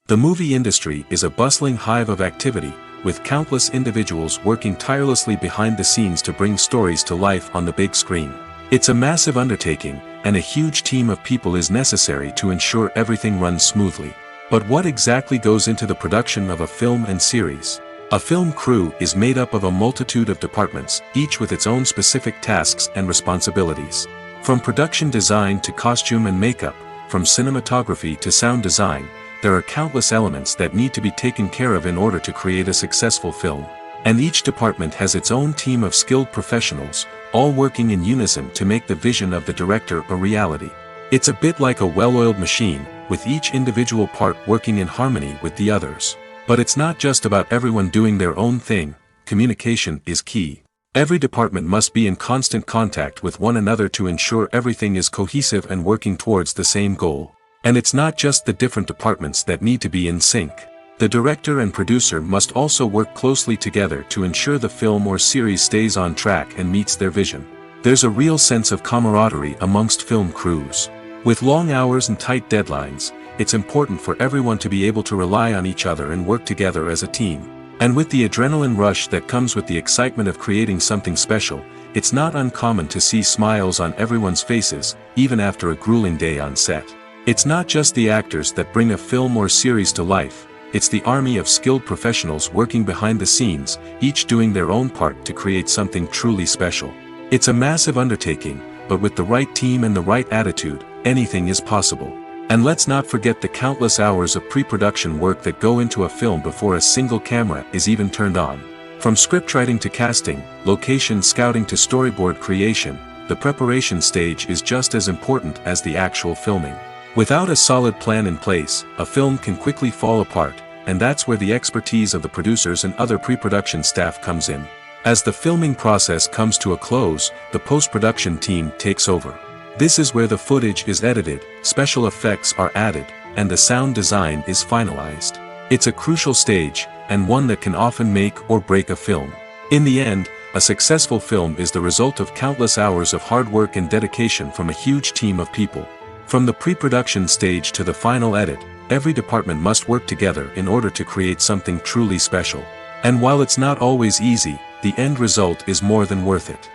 The movie industry is a bustling hive of activity, with countless individuals working tirelessly behind the scenes to bring stories to life on the big screen. It's a massive undertaking, and a huge team of people is necessary to ensure everything runs smoothly. But what exactly goes into the production of a film and series? A film crew is made up of a multitude of departments, each with its own specific tasks and responsibilities. From production design to costume and makeup, from cinematography to sound design, there are countless elements that need to be taken care of in order to create a successful film. And each department has its own team of skilled professionals, all working in unison to make the vision of the director a reality. It's a bit like a well-oiled machine, with each individual part working in harmony with the others. But it's not just about everyone doing their own thing, communication is key. Every department must be in constant contact with one another to ensure everything is cohesive and working towards the same goal. And it's not just the different departments that need to be in sync. The director and producer must also work closely together to ensure the film or series stays on track and meets their vision. There's a real sense of camaraderie amongst film crews. With long hours and tight deadlines, it's important for everyone to be able to rely on each other and work together as a team. And with the adrenaline rush that comes with the excitement of creating something special, it's not uncommon to see smiles on everyone's faces, even after a grueling day on set. It's not just the actors that bring a film or series to life, it's the army of skilled professionals working behind the scenes, each doing their own part to create something truly special. It's a massive undertaking, but with the right team and the right attitude, anything is possible. And let's not forget the countless hours of pre-production work that go into a film before a single camera is even turned on. From scriptwriting to casting, location scouting to storyboard creation, the preparation stage is just as important as the actual filming. Without a solid plan in place, a film can quickly fall apart, and that's where the expertise of the producers and other pre-production staff comes in. As the filming process comes to a close, the post-production team takes over. This is where the footage is edited, special effects are added, and the sound design is finalized. It's a crucial stage, and one that can often make or break a film. In the end, a successful film is the result of countless hours of hard work and dedication from a huge team of people. From the pre-production stage to the final edit, every department must work together in order to create something truly special. And while it's not always easy, the end result is more than worth it.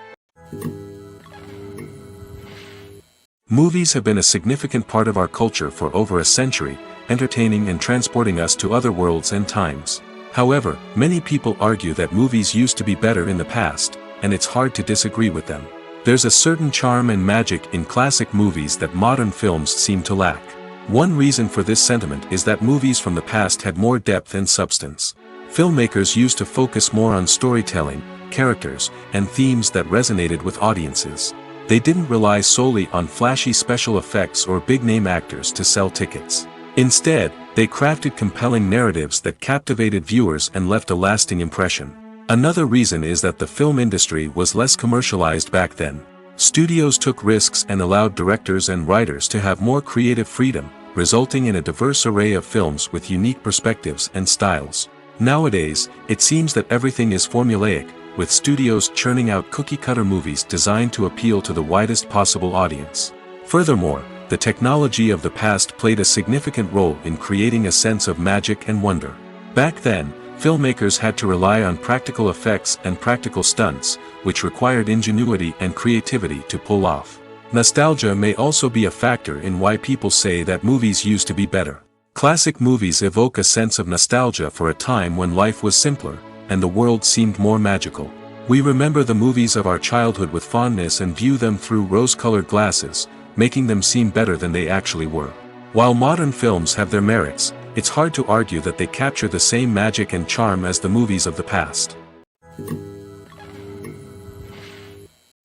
Movies have been a significant part of our culture for over a century, entertaining and transporting us to other worlds and times. However, many people argue that movies used to be better in the past, and it's hard to disagree with them. There's a certain charm and magic in classic movies that modern films seem to lack. One reason for this sentiment is that movies from the past had more depth and substance. Filmmakers used to focus more on storytelling, characters, and themes that resonated with audiences. They didn't rely solely on flashy special effects or big-name actors to sell tickets. Instead, they crafted compelling narratives that captivated viewers and left a lasting impression. Another reason is that the film industry was less commercialized back then. Studios took risks and allowed directors and writers to have more creative freedom, resulting in a diverse array of films with unique perspectives and styles. Nowadays, it seems that everything is formulaic, with studios churning out cookie-cutter movies designed to appeal to the widest possible audience. Furthermore, the technology of the past played a significant role in creating a sense of magic and wonder. Back then, filmmakers had to rely on practical effects and practical stunts, which required ingenuity and creativity to pull off. Nostalgia may also be a factor in why people say that movies used to be better. Classic movies evoke a sense of nostalgia for a time when life was simpler, and the world seemed more magical. We remember the movies of our childhood with fondness and view them through rose-colored glasses, making them seem better than they actually were. While modern films have their merits, it's hard to argue that they capture the same magic and charm as the movies of the past.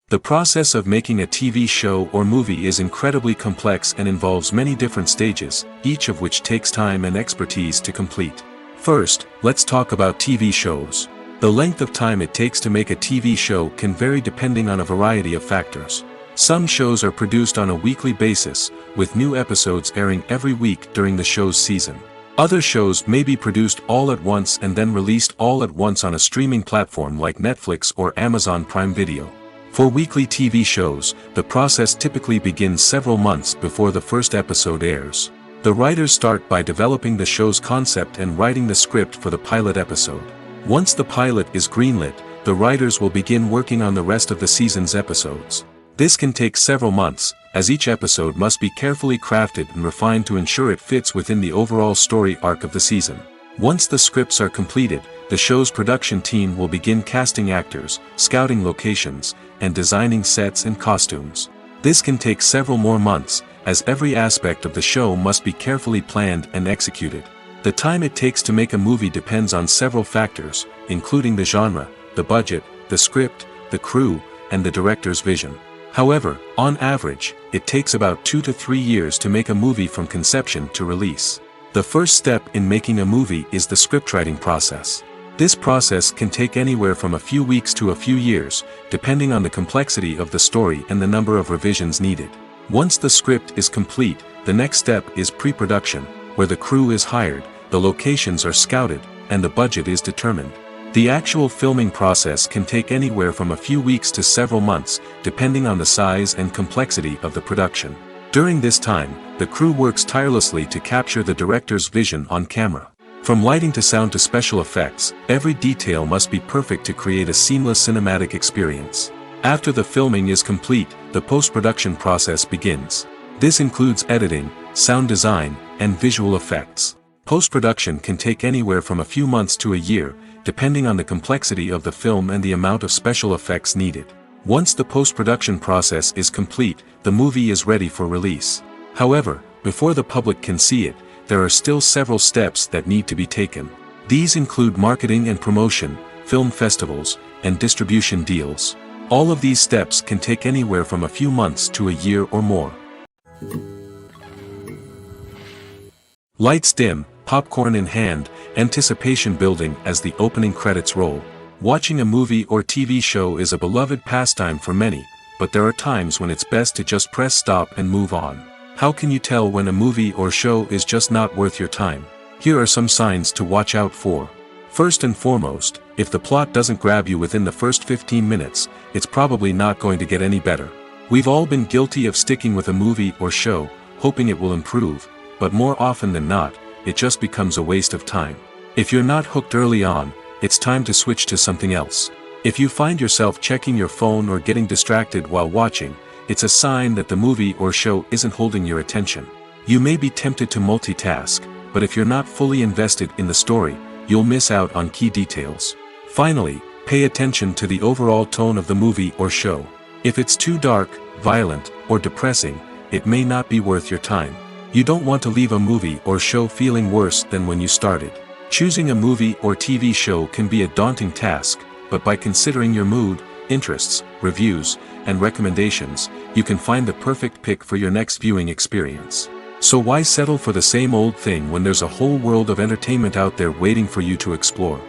The process of making a TV show or movie is incredibly complex and involves many different stages, each of which takes time and expertise to complete. First, let's talk about TV shows. The length of time it takes to make a TV show can vary depending on a variety of factors. Some shows are produced on a weekly basis, with new episodes airing every week during the show's season. Other shows may be produced all at once and then released all at once on a streaming platform like Netflix or Amazon Prime Video. For weekly TV shows, the process typically begins several months before the first episode airs. The writers start by developing the show's concept and writing the script for the pilot episode. Once the pilot is greenlit, the writers will begin working on the rest of the season's episodes. This can take several months, as each episode must be carefully crafted and refined to ensure it fits within the overall story arc of the season. Once the scripts are completed, the show's production team will begin casting actors, scouting locations, and designing sets and costumes. This can take several more months, as every aspect of the show must be carefully planned and executed. The time it takes to make a movie depends on several factors, including the genre, the budget, the script, the crew, and the director's vision. However, on average, it takes about 2 to 3 years to make a movie from conception to release. The first step in making a movie is the scriptwriting process. This process can take anywhere from a few weeks to a few years, depending on the complexity of the story and the number of revisions needed. Once the script is complete, the next step is pre-production, where the crew is hired, the locations are scouted, and the budget is determined. The actual filming process can take anywhere from a few weeks to several months, depending on the size and complexity of the production. During this time, the crew works tirelessly to capture the director's vision on camera. From lighting to sound to special effects, every detail must be perfect to create a seamless cinematic experience. After the filming is complete, the post-production process begins. This includes editing, sound design, and visual effects. Post-production can take anywhere from a few months to a year, depending on the complexity of the film and the amount of special effects needed. Once the post-production process is complete, the movie is ready for release. However, before the public can see it, there are still several steps that need to be taken. These include marketing and promotion, film festivals, and distribution deals. All of these steps can take anywhere from a few months to a year or more. Lights dim, popcorn in hand, anticipation building as the opening credits roll. Watching a movie or TV show is a beloved pastime for many, but there are times when it's best to just press stop and move on. How can you tell when a movie or show is just not worth your time? Here are some signs to watch out for. First and foremost, if the plot doesn't grab you within the first 15 minutes, it's probably not going to get any better. We've all been guilty of sticking with a movie or show, hoping it will improve, but more often than not, it just becomes a waste of time. If you're not hooked early on, it's time to switch to something else. If you find yourself checking your phone or getting distracted while watching, it's a sign that the movie or show isn't holding your attention. You may be tempted to multitask, but if you're not fully invested in the story, you'll miss out on key details. Finally, pay attention to the overall tone of the movie or show. If it's too dark, violent, or depressing, it may not be worth your time. You don't want to leave a movie or show feeling worse than when you started. Choosing a movie or TV show can be a daunting task, but by considering your mood, interests, reviews, and recommendations, you can find the perfect pick for your next viewing experience. So why settle for the same old thing when there's a whole world of entertainment out there waiting for you to explore?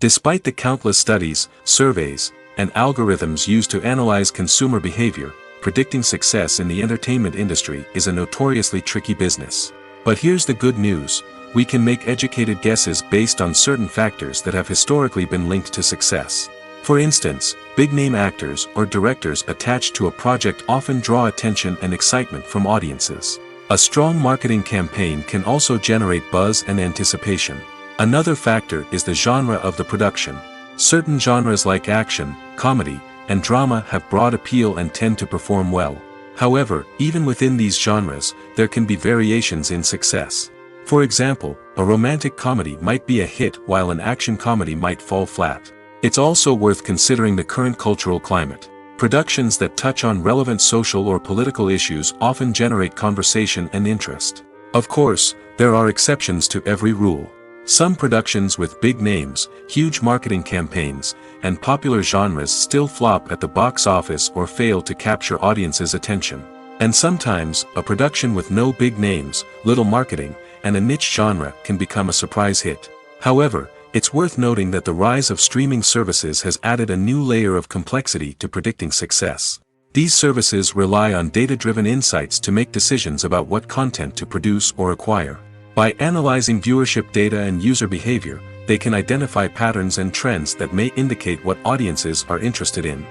Despite the countless studies, surveys, and algorithms used to analyze consumer behavior, predicting success in the entertainment industry is a notoriously tricky business. But here's the good news. We can make educated guesses based on certain factors that have historically been linked to success. For instance, big-name actors or directors attached to a project often draw attention and excitement from audiences. A strong marketing campaign can also generate buzz and anticipation. Another factor is the genre of the production. Certain genres like action, comedy, and drama have broad appeal and tend to perform well. However, even within these genres, there can be variations in success. For example, a romantic comedy might be a hit while an action comedy might fall flat. It's also worth considering the current cultural climate. Productions that touch on relevant social or political issues often generate conversation and interest. Of course, there are exceptions to every rule. Some productions with big names, huge marketing campaigns, and popular genres still flop at the box office or fail to capture audiences' attention. And sometimes, a production with no big names, little marketing, and a niche genre can become a surprise hit. However, it's worth noting that the rise of streaming services has added a new layer of complexity to predicting success. These services rely on data-driven insights to make decisions about what content to produce or acquire. By analyzing viewership data and user behavior, they can identify patterns and trends that may indicate what audiences are interested in.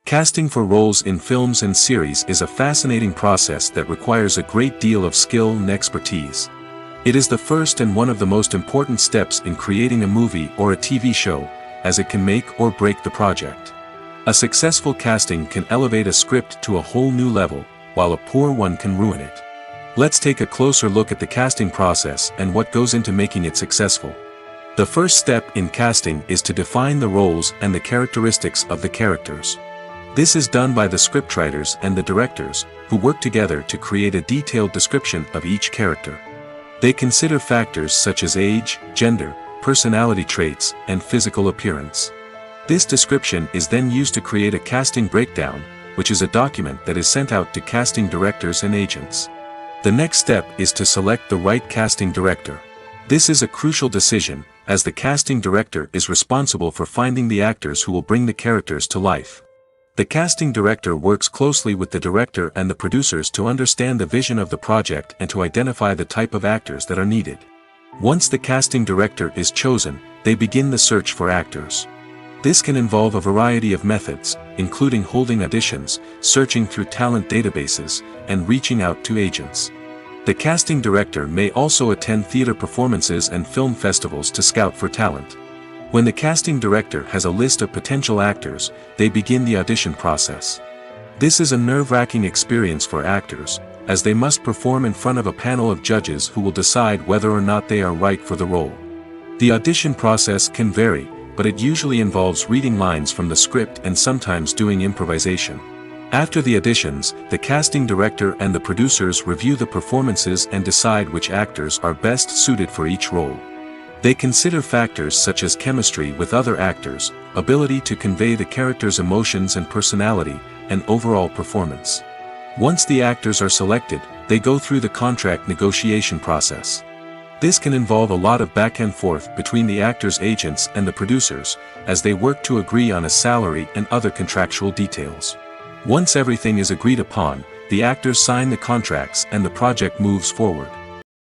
Casting for roles in films and series is a fascinating process that requires a great deal of skill and expertise. It is the first and one of the most important steps in creating a movie or a TV show, as it can make or break the project. A successful casting can elevate a script to a whole new level, while a poor one can ruin it. Let's take a closer look at the casting process and what goes into making it successful. The first step in casting is to define the roles and the characteristics of the characters. This is done by the scriptwriters and the directors, who work together to create a detailed description of each character. They consider factors such as age, gender, personality traits, and physical appearance. This description is then used to create a casting breakdown, which is a document that is sent out to casting directors and agents. The next step is to select the right casting director. This is a crucial decision, as the casting director is responsible for finding the actors who will bring the characters to life. The casting director works closely with the director and the producers to understand the vision of the project and to identify the type of actors that are needed. Once the casting director is chosen, they begin the search for actors. This can involve a variety of methods, including holding auditions, searching through talent databases, and reaching out to agents. The casting director may also attend theater performances and film festivals to scout for talent. When the casting director has a list of potential actors, they begin the audition process. This is a nerve-wracking experience for actors, as they must perform in front of a panel of judges who will decide whether or not they are right for the role. The audition process can vary, but it usually involves reading lines from the script and sometimes doing improvisation. After the auditions, the casting director and the producers review the performances and decide which actors are best suited for each role. They consider factors such as chemistry with other actors, ability to convey the character's emotions and personality, and overall performance. Once the actors are selected, they go through the contract negotiation process. This can involve a lot of back and forth between the actors' agents and the producers, as they work to agree on a salary and other contractual details. Once everything is agreed upon, the actors sign the contracts and the project moves forward.